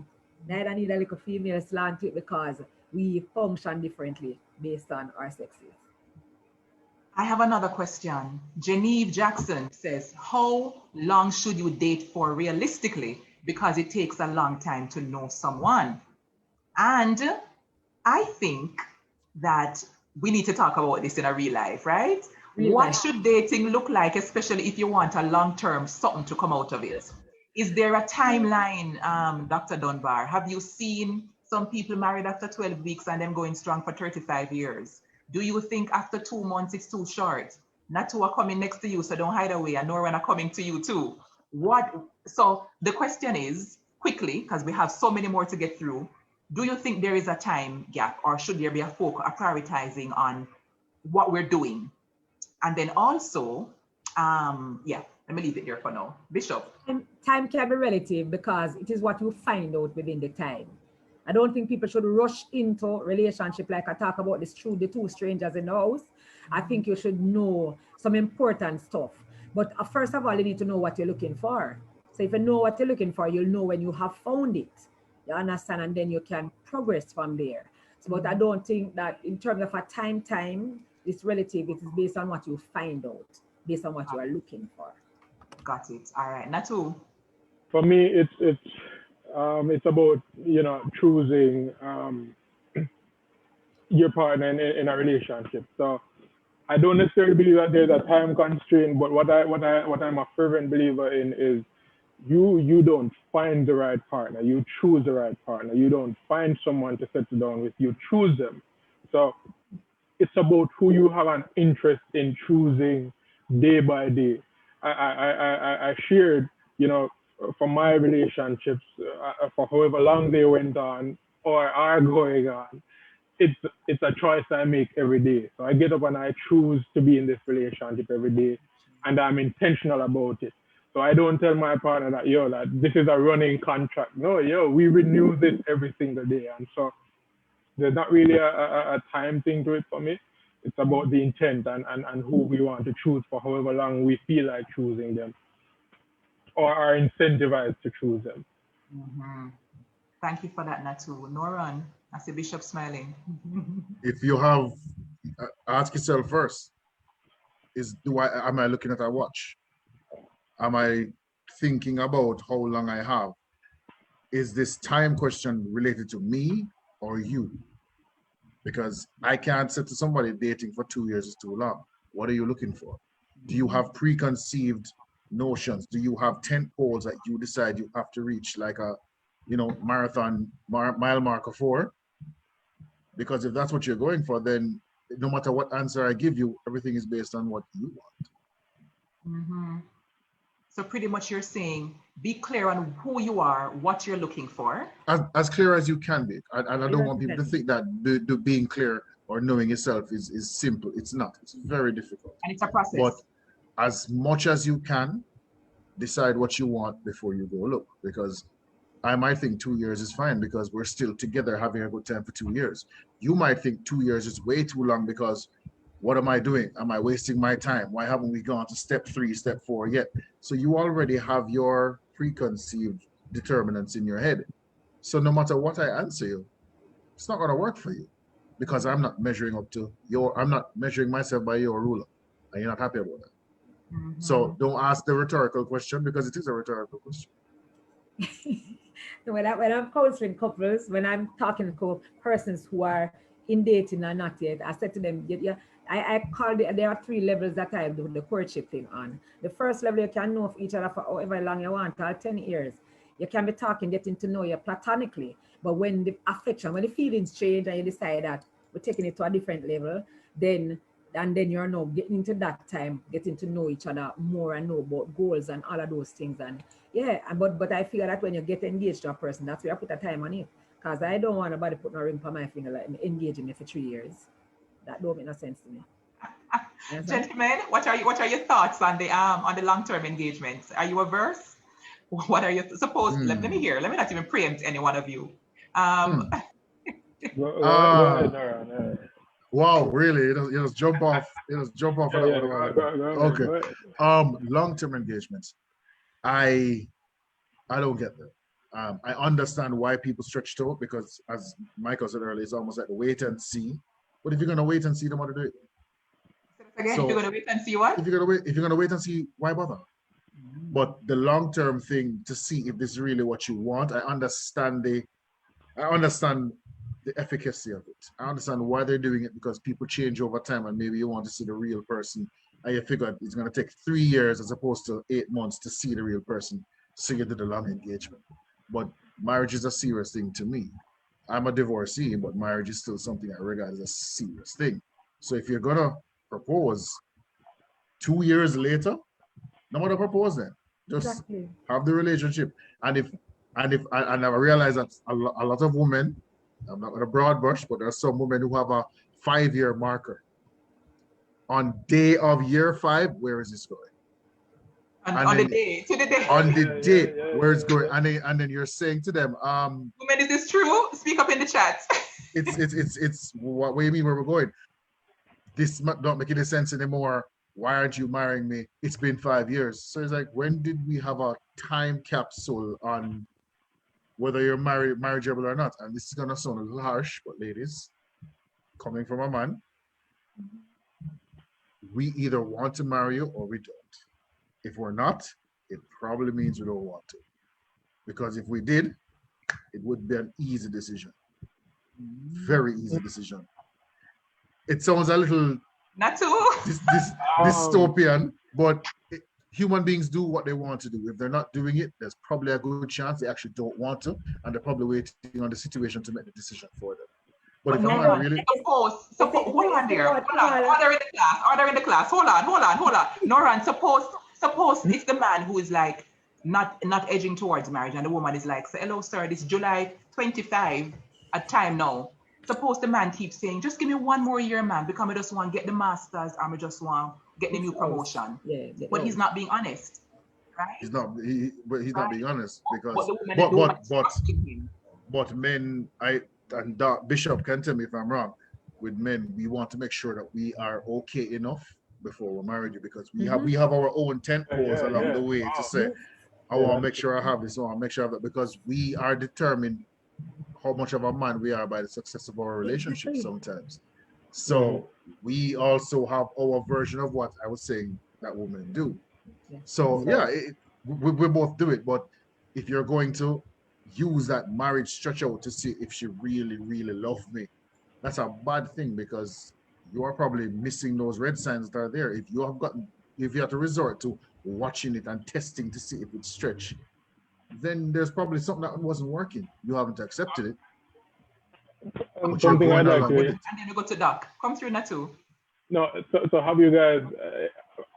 Neither need a little female slant to it, because we function differently based on our sexes. I have another question. Genevieve Jackson says, how long should you date for realistically? Because it takes a long time to know someone. And I think that we need to talk about this in a real life, right? What should dating look like, especially if you want a long-term something to come out of it? Is there a timeline, Dr. Dunbar? Have you seen some people married after 12 weeks and them going strong for 35 years? Do you think after 2 months it's too short? Nattoo are coming next to you, so don't hide away, and Noran are coming to you too. So the question is, quickly, because we have so many more to get through, do you think there is a time gap, or should there be a focus, a prioritizing on what we're doing? And then also, let me leave it there for now. Bishop. Time can be relative, because it is what you find out within the time. I don't think people should rush into relationship like I talk about this through the two strangers in the house. I think you should know some important stuff. But first of all, you need to know what you're looking for. So if you know what you're looking for, you'll know when you have found it. You understand? And then you can progress from there. So, but I don't think that in terms of a time, it's relative. It is based on what you find out, based on what you are looking for. Got it. All right. Nattoo. For me, it's about, you know, choosing your partner in a relationship. So I don't necessarily believe that there's a time constraint, but what I'm a fervent believer in is you don't find the right partner, you choose the right partner. You don't find someone to settle down with, you choose them. So it's about who you have an interest in choosing day by day. I shared, you know, from my relationships, for however long they went on or are going on, it's a choice I make every day. So I get up and I choose to be in this relationship every day, and I'm intentional about it. So I don't tell my partner that, yo, that this is a running contract. No, yo, we renew this every single day. And so there's not really a time thing to it for me. It's about the intent and who we want to choose for however long we feel like choosing them or are incentivized to choose them. Thank you for that, Nattoo. Noran, I see Bishop smiling. If you have, ask yourself first, am I looking at a watch? Am I thinking about how long I have? Is this time question related to me or you? Because I can't say to somebody dating for 2 years is too long. What are you looking for? Do you have preconceived notions? Do you have tent poles that you decide you have to reach, like a, you know, marathon mile marker 4? Because if that's what you're going for, then no matter what answer I give you, everything is based on what you want. So pretty much you're saying, be clear on who you are, what you're looking for. As clear as you can be. And I don't want people to think that being clear or knowing yourself is simple. It's not. It's very difficult. And it's a process. But as much as you can, decide what you want before you go look. Because I might think 2 years is fine because we're still together having a good time for 2 years. You might think 2 years is way too long because what am I doing? Am I wasting my time? Why haven't we gone to step 3, step 4 yet? So you already have your preconceived determinants in your head. So no matter what I answer you, it's not going to work for you because I'm not measuring up to I'm not measuring myself by your ruler. And you're not happy about that. So don't ask the rhetorical question because it is a rhetorical question. When I'm counseling couples, when I'm talking to persons who are in dating or not yet, I said to them, I call there are 3 levels that I do the courtship thing on. The first level, you can know of each other for however long you want, or 10 years. You can be talking, getting to know you platonically. But when the affection, when the feelings change and you decide that we're taking it to a different level, then you're now getting into that time, getting to know each other more and know about goals and all of those things. And yeah, but I feel that when you get engaged to a person, that's where I put the time on it. Because I don't want nobody putting a ring on my finger like engaging me for 3 years. That don't make no sense to me. Gentlemen, what are your thoughts on the long-term engagements? Are you averse? What are you let me hear? Let me not even preempt any one of you. Go ahead, Noran. Wow, really? You just jump off. You just jump off. Okay. Long-term engagements. I don't get that. I understand why people stretch to it because, as Michael said earlier, it's almost like wait and see. But if you're gonna wait and see, then what to do? Again, so, if you're gonna wait and see what? If you're gonna wait and see, why bother? But the long-term thing to see if this is really what you want, I understand the efficacy of it. I understand why they're doing it because people change over time and maybe you want to see the real person and you figure it's going to take 3 years as opposed to 8 months to see the real person. So you did a long engagement. But marriage is a serious thing to me. I'm a divorcee, but marriage is still something I regard as a serious thing. So if you're going to propose 2 years later, no matter propose then. Just have the relationship. And I realize that a lot of women, I'm not going to broad brush, but there are some women who have a 5-year marker. On day of year 5, where is this going? On the day, where it's going, and then you're saying to them, women, is this true? Speak up in the chat. it's what do you mean where we're going? This don't make any sense anymore. why aren't you marrying me? It's been 5 years. So it's like, when did we have a time capsule on whether you're marriageable or not? And this is gonna sound a little harsh, but ladies, coming from a man, we either want to marry you or we don't. If we're not, it probably means we don't want to. Because if we did, it would be an easy decision. Very easy decision. It sounds a little Nattoo. dystopian, but human beings do what they want to do. If they're not doing it, there's probably a good chance they actually don't want to, and they're probably waiting on the situation to make the decision for them. But if no, really, suppose, hold on there. Hold on. Order in the class. Hold on. Noran, suppose it's the man who is like not edging towards marriage, and the woman is like, hello, sir, this July 25 at time now. Suppose the man keeps saying, just give me 1 more year, man, because I just want to get the masters, and I just want to get the new promotion. Yeah, but he's not being honest, right? He's not being honest, because but men, Bishop can tell me if I'm wrong, with men, we want to make sure that we are okay enough before we're married, because we have our own tent poles along the way to say, I want to make sure I have this, I want to make sure I have that, because we are determined how much of a man we are by the success of our relationship sometimes. So we also have our version of what I was saying that women do. So we both do it. But if you're going to use that marriage stretch out to see if she really, really loves me, that's a bad thing, because you are probably missing those red signs that are there. If you have to resort to watching it and testing to see if it's stretched, then there's probably something that wasn't working. You haven't accepted it. But something I'd like to, and then you go to Doc. Come through, Nattoo. No, so have you guys,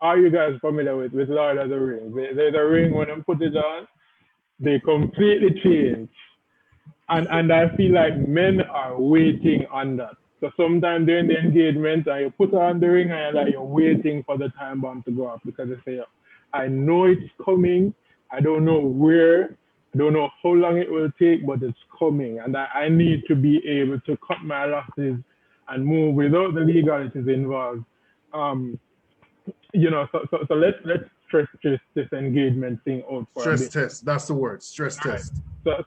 are you guys familiar with Lord of the Rings? There's a ring, when they put it on, they completely change. And I feel like men are waiting on that. So sometimes during the engagement, and you put on the ring and you're waiting for the time bomb to go off, because they say, I know it's coming. I don't know where, I don't know how long it will take, but it's coming. And I need to be able to cut my losses and move without the legalities involved. So let's stress this engagement thing out for stress a bit. test. That's the word. Stress test. So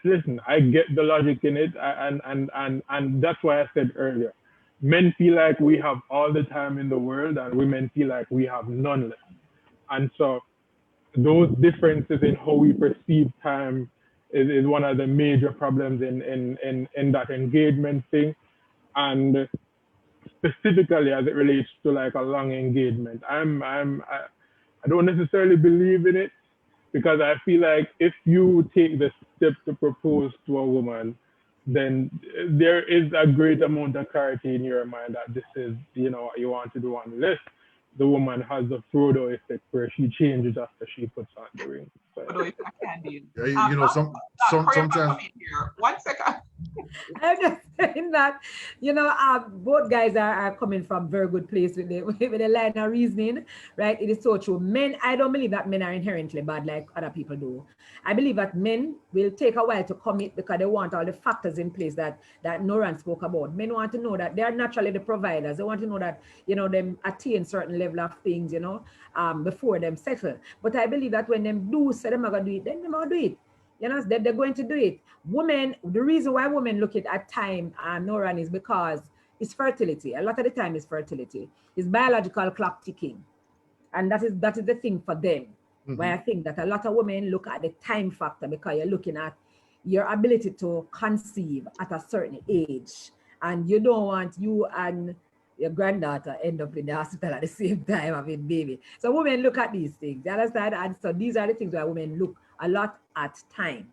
listen, I get the logic in it, and that's why I said earlier, men feel like we have all the time in the world, and women feel like we have none left. And so those differences in how we perceive time is one of the major problems in that engagement thing. And specifically as it relates to like a long engagement, I don't necessarily believe in it, because I feel like if you take the step to propose to a woman, then there is a great amount of clarity in your mind that this is, what you want to do, unless the woman has the Frodo effect where she changes after she puts on the ring. So. Sometimes. 1 second. I'm just saying that, both guys are coming from very good place with the line of reasoning, right? It is so true. Men, I don't believe that men are inherently bad like other people do. I believe that men will take a while to commit because they want all the factors in place that Noran spoke about. Men want to know that they are naturally the providers. They want to know that, them attain certain level of things, before them settle. But I believe that when them do say them are going to do it, then them are do it. They're going to do it. Women, the reason why women look at time, Noran, is because it's fertility. A lot of the time it's fertility. It's biological clock ticking. And that is the thing for them. Mm-hmm. Why I think that a lot of women look at the time factor, because you're looking at your ability to conceive at a certain age. And you don't want you and your granddaughter end up in the hospital at the same time having baby. So women look at these things. You understand? And so these are the things why women look a lot at time.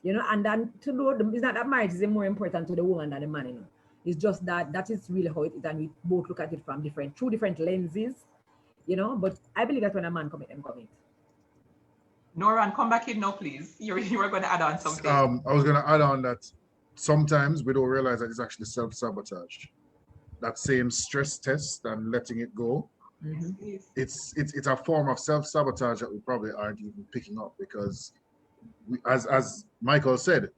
And then to know it's not that marriage is more important to the woman than the man, It's just that is really how it is, and we both look at it from two different lenses, but I believe that when a man commit, them commit. Noran, come back in now, please. You were going to add on something. I was going to add on that sometimes we don't realize that it's actually self-sabotage. That same stress test and letting it go, mm-hmm. it's a form of self-sabotage that we probably aren't even picking up, because as Michael said,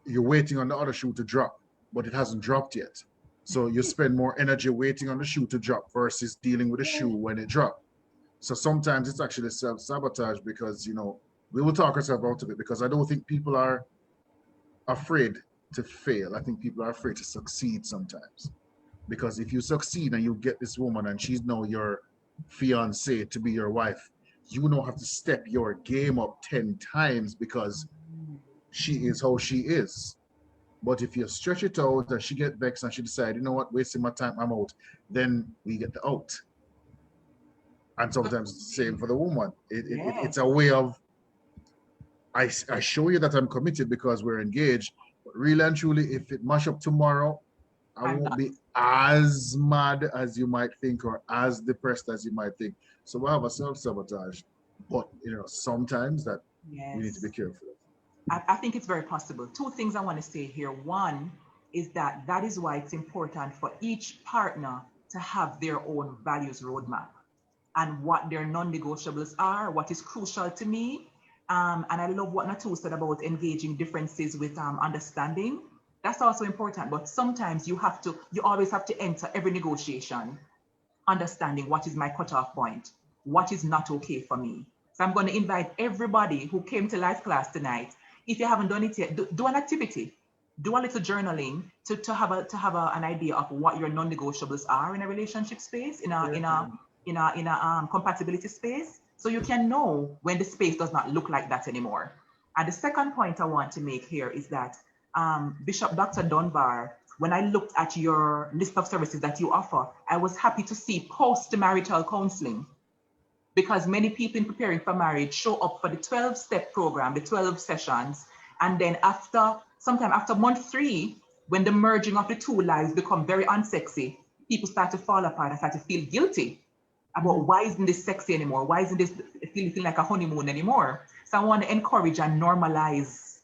you're waiting on the other shoe to drop, but it hasn't dropped yet. So you spend more energy waiting on the shoe to drop versus dealing with the shoe when it drops. So sometimes it's actually self-sabotage because, you know, we will talk ourselves out of it because I don't think people are afraid to fail. I think people are afraid to succeed sometimes. Because if you succeed and you get this woman and she's now your fiance to be your wife, you now have to step your game up 10 times because she is how she is. But if you stretch it out and she get vexed and she decide, you know what, wasting my time, I'm out, then we get the out. And sometimes it's the same for the woman. It's a way of, I show you that I'm committed because we're engaged, but really and truly, if it mash up tomorrow, I won't be as mad as you might think or as depressed as you might think. So we have a self-sabotage, but you know, sometimes that we need to be careful. I think it's very possible. Two things I want to say here. One is that is why it's important for each partner to have their own values roadmap and what their non-negotiables are, what is crucial to me. And I love what Nattoo said about engaging differences with understanding. That's also important, but sometimes you always have to enter every negotiation understanding what is my cutoff point, what is not okay for me. So I'm going to invite everybody who came to live class tonight. If you haven't done it yet, do an activity, do a little journaling to have an idea of what your non-negotiables are in a relationship space, in a compatibility space, so you can know when the space does not look like that anymore. And the second point I want to make here is that Bishop Dr. Dunbar, when I looked at your list of services that you offer, I was happy to see post-marital counseling, because many people in preparing for marriage show up for the 12-step program, the 12 sessions, and then sometime after month 3, when the merging of the two lives become very unsexy, people start to fall apart and start to feel guilty about why isn't this sexy anymore? Why isn't this feeling like a honeymoon anymore? So I want to encourage and normalize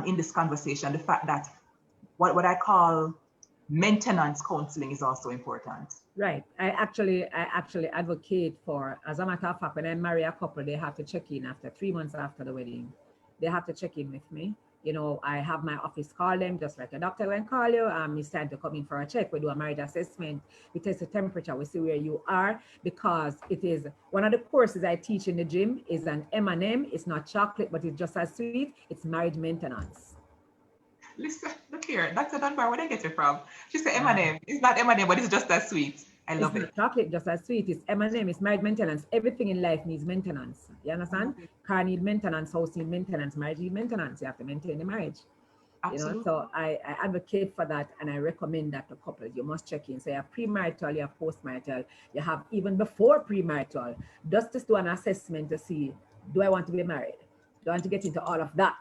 in this conversation the fact that what I call maintenance counseling is also important. Right. I actually advocate for, as a matter of fact, when I marry a couple, they have to check in after 3 months after the wedding. They have to check in with me. You know, I have my office call them, just like a doctor will call you. It's time to come in for a check. We do a marriage assessment. We test the temperature. We see where you are, because it is one of the courses I teach in the gym is an M&M. It's not chocolate, but it's just as sweet. It's marriage maintenance. Listen, look here, Dr. Dunbar, where did I get it from? She said M&M. It's not M&M, but it's just as sweet. I love it. It's not chocolate, just as sweet. It's M&M. It's marriage maintenance. Everything in life needs maintenance. You understand? Car need maintenance, house need maintenance, marriage need maintenance. You have to maintain the marriage. Absolutely. You know, so I advocate for that, and I recommend that to couples. You must check in. So you have premarital, you have postmarital, you have even before premarital. Just do an assessment to see, do I want to be married? Do I want to get into all of that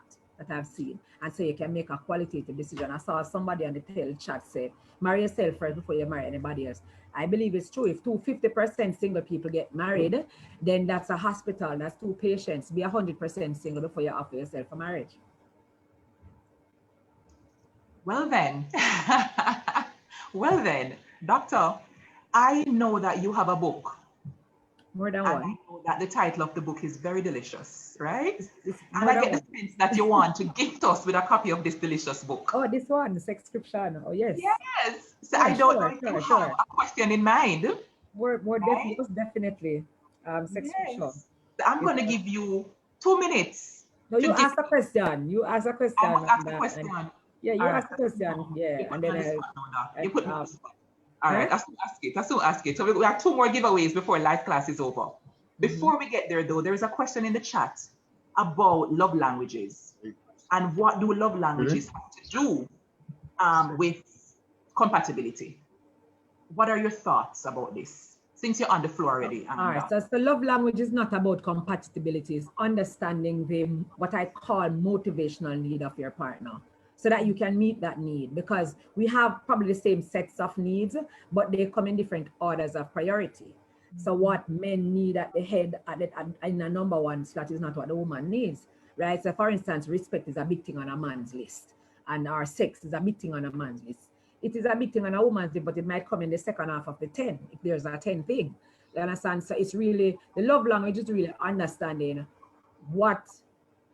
I've seen? And so you can make a qualitative decision. I saw somebody on the tail chat say, marry yourself first before you marry anybody else. I believe it's true. If 50% single people get married, then that's a hospital. That's 2 patients. Be 100% single before you offer yourself for marriage. Well then, Doctor, I know that you have a book. More than and one. I know that the title of the book is very delicious, right? And more I than get the sense that you want to gift us with a copy of this delicious book. Oh, this one, the subscription. Oh, yes. Yes. So Yeah, I don't know if you have a question in mind. Most definitely. Subscription. Yes. So I'm going to give you 2 minutes. No, you ask a question. You ask a question. I must ask a question. Yeah, you ask a question. Yeah, and then you put me on the spot. All right, I still ask it. So we have 2 more giveaways before live class is over. Before we get there, though, there is a question in the chat about love languages and what do love languages have to do with compatibility. What are your thoughts about this? Since you're on the floor already. All right, so the love language is not about compatibility. It's understanding what I call motivational need of your partner, so that you can meet that need, because we have probably the same sets of needs, but they come in different orders of priority. So what men need at the head in a number 1 slot is not what the woman needs, right? So for instance, respect is a big thing on a man's list, and our sex is a big thing on a man's list. It is a big thing on a woman's list, but it might come in the second half of the 10, if there's a 10 thing. You understand? So it's really, the love language is really understanding what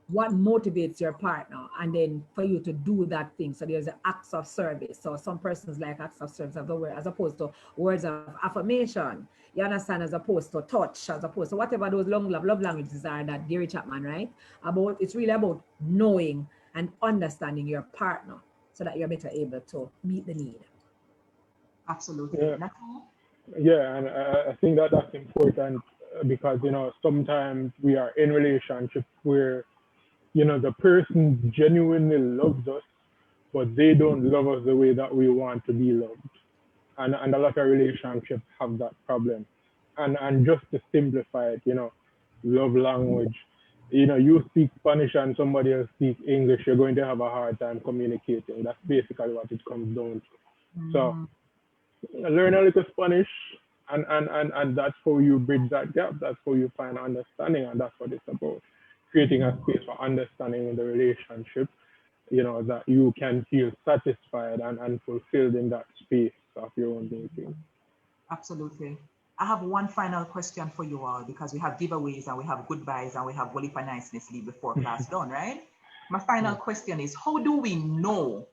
what motivates your partner, and then for you to do that thing. So there's the acts of service. So some persons like acts of service of the word, as opposed to words of affirmation. You understand, as opposed to touch, as opposed to whatever those love languages are that Gary Chapman, right? About, it's really about knowing and understanding your partner so that you're better able to meet the need. Absolutely. Yeah. Nattoo? Yeah, and I think that that's important because, sometimes we are in relationships where, the person genuinely loves us, but they don't love us the way that we want to be loved. And a lot of relationships have that problem. And just to simplify it, love language. You speak Spanish and somebody else speaks English, you're going to have a hard time communicating. That's basically what it comes down to. So learn a little Spanish, and that's how you bridge that gap. That's how you find understanding, and that's what it's about. Creating a space for understanding in the relationship, that you can feel satisfied and fulfilled in that space of your own thinking. Absolutely. I have one final question for you all, because we have giveaways and we have goodbyes and we have Wally for niceness leave before class done, right? My final question is, how do we know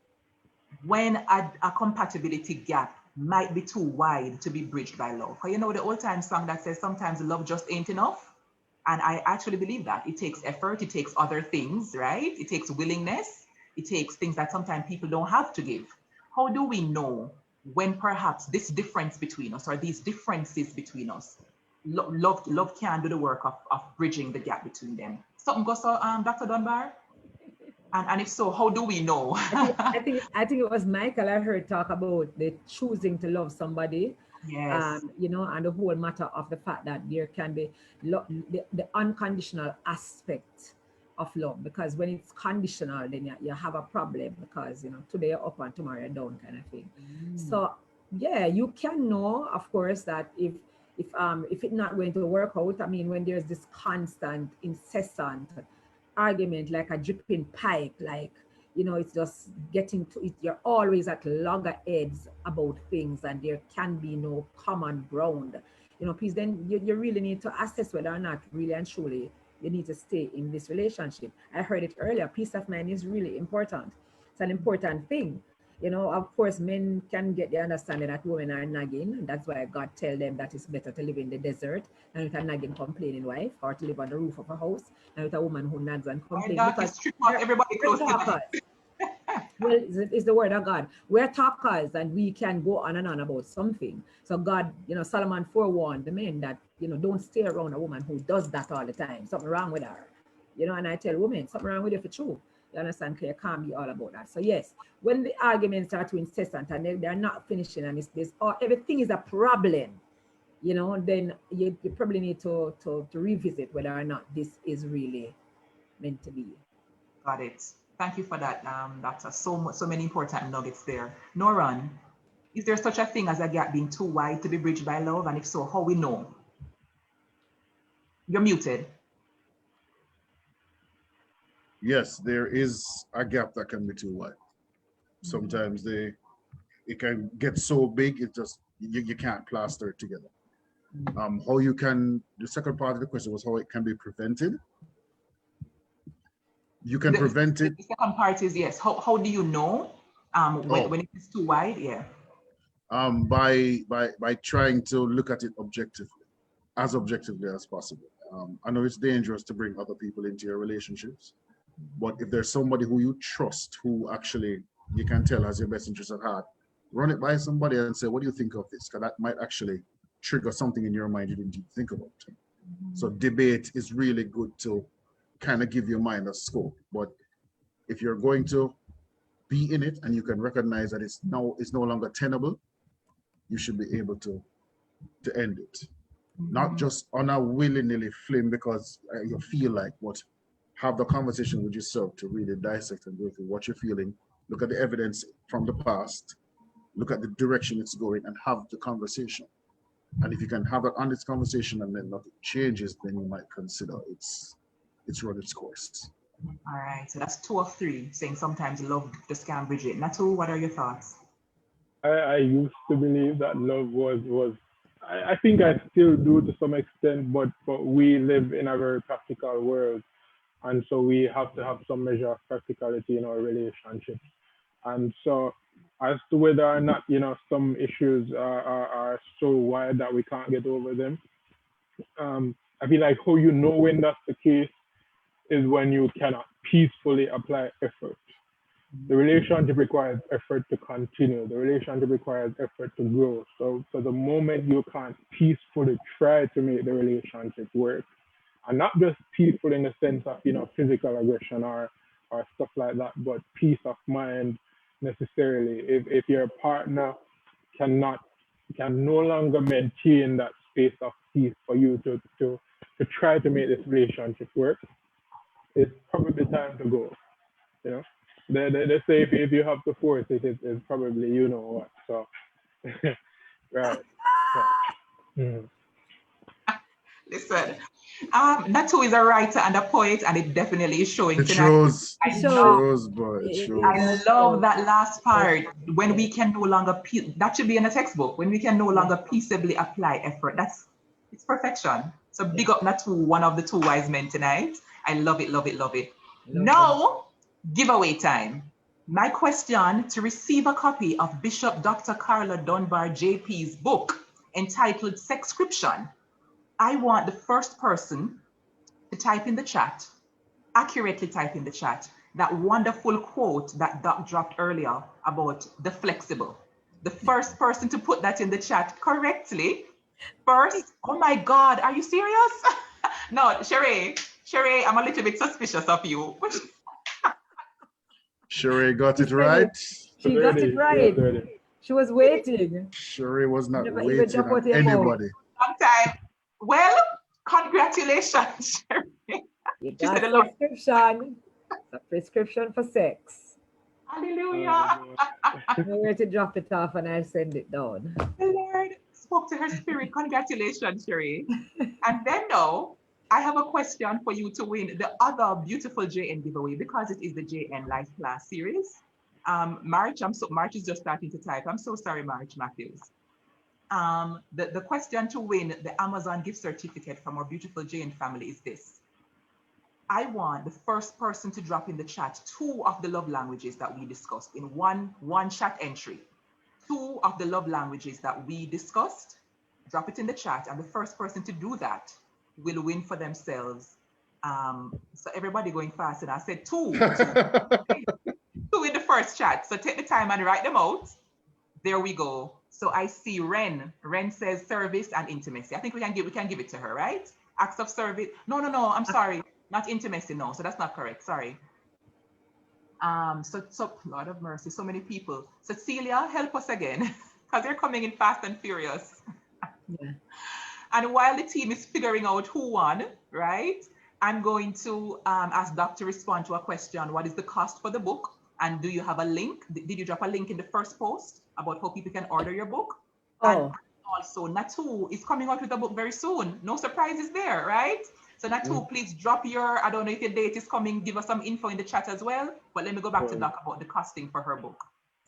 when a compatibility gap might be too wide to be bridged by love? Because the old time song that says sometimes love just ain't enough. And I actually believe that it takes effort, it takes other things, right? It takes willingness, it takes things that sometimes people don't have to give. How do we know when perhaps this difference between us, or these differences between us, love can do the work of bridging the gap between them? Something goes on, Dr. Dunbar? And if so, how do we know? I think it was Michael I heard talk about the choosing to love somebody. Yes. And the whole matter of the fact that there can be the unconditional aspect of love, because when it's conditional, then you have a problem, because today you're up and tomorrow you're down, kind of thing. So yeah, you can know, of course, that if it's not going to work out, I mean, when there's this constant, incessant argument, like a dripping pipe, like it's just getting to it, you're always at loggerheads about things and there can be no common ground, please, then you really need to assess whether or not really and truly you need to stay in this relationship. I heard it earlier, peace of mind is really important. It's an important thing. Of course, men can get the understanding that women are nagging, and that's why God tell them that it's better to live in the desert than with a nagging, complaining wife, or to live on the roof of a house than with a woman who nags and complains. Because strip off everybody close to talkers. Well, it's the word of God. We're talkers, and we can go on and on about something. So God, Solomon forewarned the men that, don't stay around a woman who does that all the time. Something wrong with her. And I tell women, something wrong with you for true. You understand? Because you can't be all about that. So yes, when the arguments are too incessant and they're not finishing, and it's this, or everything is a problem, then you probably need to revisit whether or not this is really meant to be. Got it. Thank you for that. That's so many important nuggets there. Noran, is there such a thing as a gap being too wide to be bridged by love? And if so, how we know? You're muted. Yes, there is a gap that can be too wide. Sometimes it can get so big, it just, you can't plaster it together. How you can, the second part of the question was how it can be prevented. You can prevent it. The second part is, yes, how do you know when it is too wide? Yeah. By trying to look at it objectively as possible. I know it's dangerous to bring other people into your relationships, but if there's somebody who you trust, who actually you can tell has your best interest at heart, run it by somebody and say, what do you think of this? Because that might actually trigger something in your mind you didn't even think about. So debate is really good to kind of give your mind a scope. But if you're going to be in it and you can recognize that it's no longer tenable, you should be able to end it. Not just on a willy-nilly fling because you feel like, but have the conversation with yourself to really dissect and go through what you're feeling, look at the evidence from the past, look at the direction it's going, and have the conversation. And if you can have an honest conversation and then nothing changes, then you might consider it's run its course. All right, so that's 2 of 3, saying sometimes love just can't bridge it. Nattoo, what are your thoughts? I used to believe that love was I think I still do to some extent, but we live in a very practical world. And so we have to have some measure of practicality in our relationships. And so as to whether or not, some issues are so wide that we can't get over them, I feel like how you know when that's the case is when you cannot peacefully apply effort. The relationship requires effort to continue. The relationship requires effort to grow. So the moment you can't peacefully try to make the relationship work, and not just peaceful in the sense of, physical aggression or stuff like that, but peace of mind necessarily. If your partner can no longer maintain that space of peace for you to try to make this relationship work, it's probably time to go. They say if you have to force it, it's probably you know what. So, right. Mm. Listen, Nattoo is a writer and a poet, and it definitely is showing It tonight. shows. I It love, shows, bro. It shows. I love that last part. When we can no longer that should be in a textbook. When we can no longer peaceably apply effort, it's perfection. So big up Nattoo, one of the two wise men tonight. I love it, love it, love it. Now, giveaway time. My question: to receive a copy of Bishop Dr. Carla Dunbar JP's book entitled Sexscription, I want the first person to type in the chat, accurately type in the chat, that wonderful quote that Doc dropped earlier about the flexible. The first person to put that in the chat correctly, first, oh my God, are you serious? No, Sheree, I'm a little bit suspicious of you. Sheree got it right. She got it right. She was waiting. Sheree was not Never waiting even on anybody. Sometime. Well, congratulations, Sheree. You got a prescription. A prescription for sex. Hallelujah. I'm ready to drop it off and I'll send it down. The Lord spoke to her spirit. Congratulations, Sheree. And then now, I have a question for you to win the other beautiful JN giveaway, because it is the JN Life Class series. March is just starting to type. I'm so sorry, March Matthews. The question to win the Amazon gift certificate from our beautiful JN family is this. I want the first person to drop in the chat 2 of the love languages that we discussed in one chat entry. 2 of the love languages that we discussed, drop it in the chat, and the first person to do that will win for themselves. So everybody going fast, and I said 2. 2 in the first chat. So take the time and write them out. There we go. So I see Ren. Ren says service and intimacy. I think we can give it to her, right? Acts of service. No, I'm sorry. Not intimacy, no. So that's not correct. Sorry. So Lord of mercy, so many people. Cecilia, help us again, because they're coming in fast and furious. Yeah. And while the team is figuring out who won, right? I'm going to ask Doc to respond to a question. What is the cost for the book? And do you have a link? Did you drop a link in the first post about how people can order your book? Oh. And also, Nattoo is coming out with a book very soon. No surprises there, right? So Nattoo, please drop your, I don't know if your date is coming, give us some info in the chat as well. But let me go back to Doc about the costing for her book.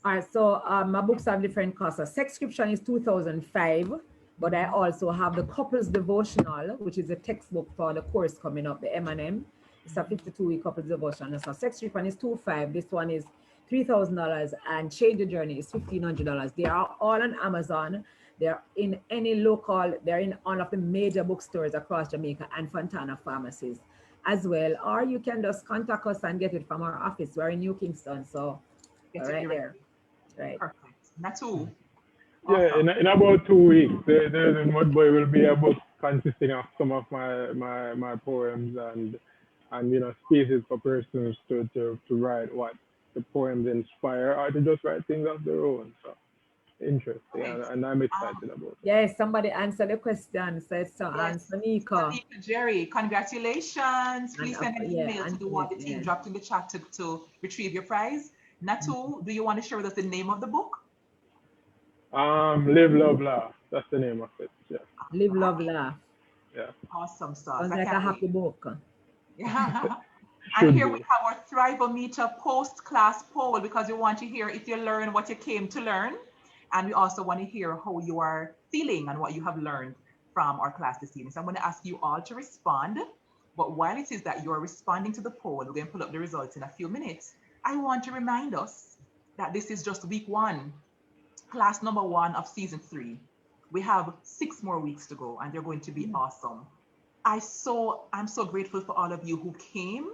All right, so my books have different costs. A Sexscription is $2,005, but I also have the Couples Devotional, which is a textbook for the course coming up, the M&M. It's a 52-week couples devotional. So Sexscription is $2,500. This one is $3,000, and Change the Journey is $1,500. They are all on Amazon. They're in any local, they're in all of the major bookstores across Jamaica and Fontana pharmacies as well. Or you can just contact us and get it from our office. We're in New Kingston, so right there. Right. Perfect. Nattoo. Yeah, Awesome. in about 2 weeks, the Mud Boy will be a book consisting of some of my poems and spaces for persons to write what the poems inspire, or to just write things of their own. So interesting, and I'm excited about it. Yes, somebody answered the question. So it's Nika. Jerry, congratulations. Please send an email to the one the team dropped in the chat to retrieve your prize. Nattoo, do you want to share with us the name of the book? Live, Love, Laugh. That's the name of it. Yeah. Live, Love, Laugh. Yeah. Awesome stuff. Sounds like a happy book. Yeah. And here we have our Thrivometer post-class poll, because we want to hear if you learn what you came to learn. And we also want to hear how you are feeling and what you have learned from our class this evening. So I'm going to ask you all to respond. But while it is that you're responding to the poll, we're going to pull up the results in a few minutes. I want to remind us that this is just week 1, class number 1 of season 3. We have 6 more weeks to go, and they're going to be awesome. I'm so grateful for all of you who came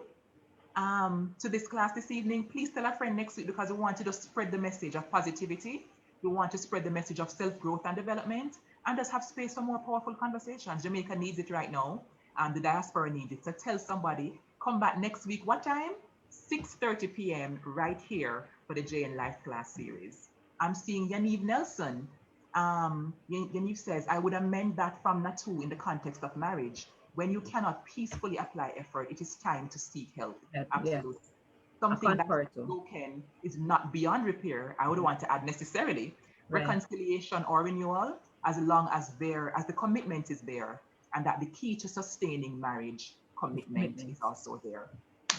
to this class this evening. Please tell a friend next week, because we want to just spread the message of positivity. We want to spread the message of self-growth and development, and just have space for more powerful conversations. Jamaica needs it right now, and the diaspora needs it. So tell somebody, come back next week. What time? 6:30 p.m. right here for the JN Life class series. I'm seeing Yaniv Nelson. Yaniv says, I would amend that from Nattoo in the context of marriage. When you cannot peacefully apply effort, it is time to seek help. Absolutely. Yes. Something that's broken is not beyond repair. I would want to add necessarily reconciliation or renewal, as long as the commitment is there, and that the key to sustaining marriage commitment is also there.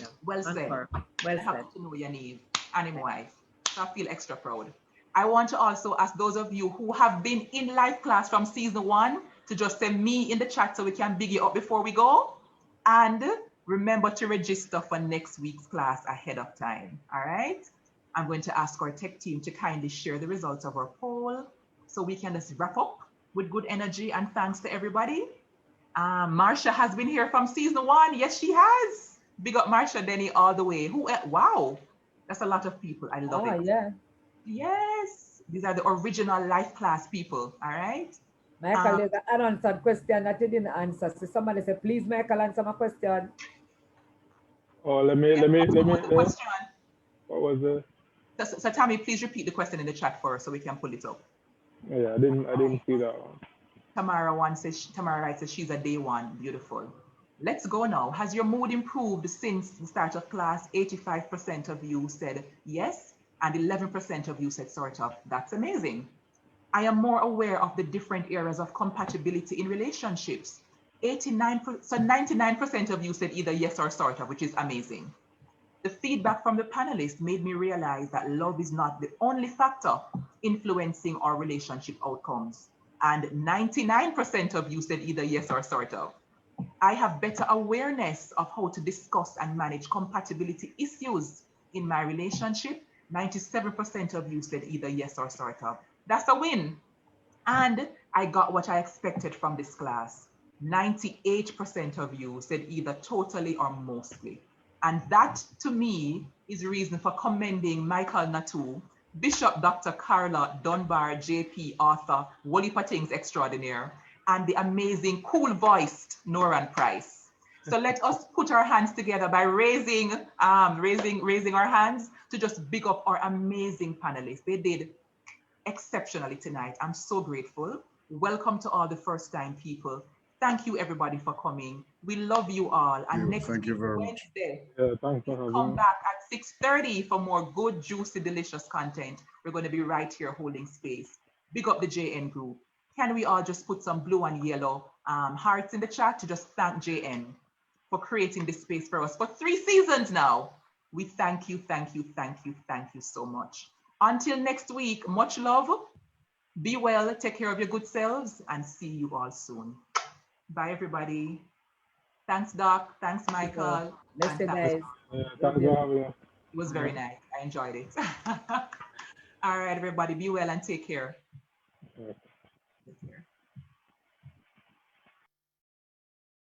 Yeah. Well said. Well I happen to know Yaniv and his wife, so I feel extra proud. I want to also ask those of you who have been in life class from season 1 to just send me in the chat so we can big you up before we go. And remember to register for next week's class ahead of time. All right. I'm going to ask our tech team to kindly share the results of our poll so we can just wrap up with good energy and thanks to everybody. Marsha has been here from season 1. Yes, she has. Big up Marsha Denny all the way. Wow, that's a lot of people. I love it. Yeah. Yes, these are the original life class people. All right. Michael, there's an unanswered question that you didn't answer. So somebody said, please, Michael, answer my question. Oh, let me. Question. What was it? So Tammy, please repeat the question in the chat for us so we can pull it up. Yeah, I didn't see that one. Tamara writes that she's a day 1. Beautiful. Let's go now. Has your mood improved since the start of class? 85% of you said yes, and 11% of you said sort of. That's amazing. I am more aware of the different areas of compatibility in relationships. 99% of you said either yes or sort of, which is amazing. The feedback from the panelists made me realize that love is not the only factor influencing our relationship outcomes. And 99% of you said either yes or sort of. I have better awareness of how to discuss and manage compatibility issues in my relationship. 97% of you said either yes or sort of. That's a win. And I got what I expected from this class. 98% of you said either totally or mostly. And that, to me, is reason for commending Michael Nattoo, Bishop Dr. Carla, Dunbar, JP, author, Wally Things Extraordinaire, and the amazing, cool-voiced Noran Price. So let us put our hands together by raising our hands to just big up our amazing panelists. They did exceptionally tonight. I'm so grateful. Welcome to all the first-time people. Thank you, everybody, for coming. We love you all. And next week, Wednesday, come back at 6:30 for more good, juicy, delicious content. We're going to be right here holding space. Big up the JN group. Can we all just put some blue and yellow hearts in the chat to just thank JN for creating this space for us for 3 seasons now? We thank you, thank you, thank you, thank you so much. Until next week, much love. Be well, take care of your good selves, and see you all soon. Bye, everybody. Thanks, Doc. Thanks, Michael. Listen, guys. It was very nice. I enjoyed it. All right, everybody, be well and take care.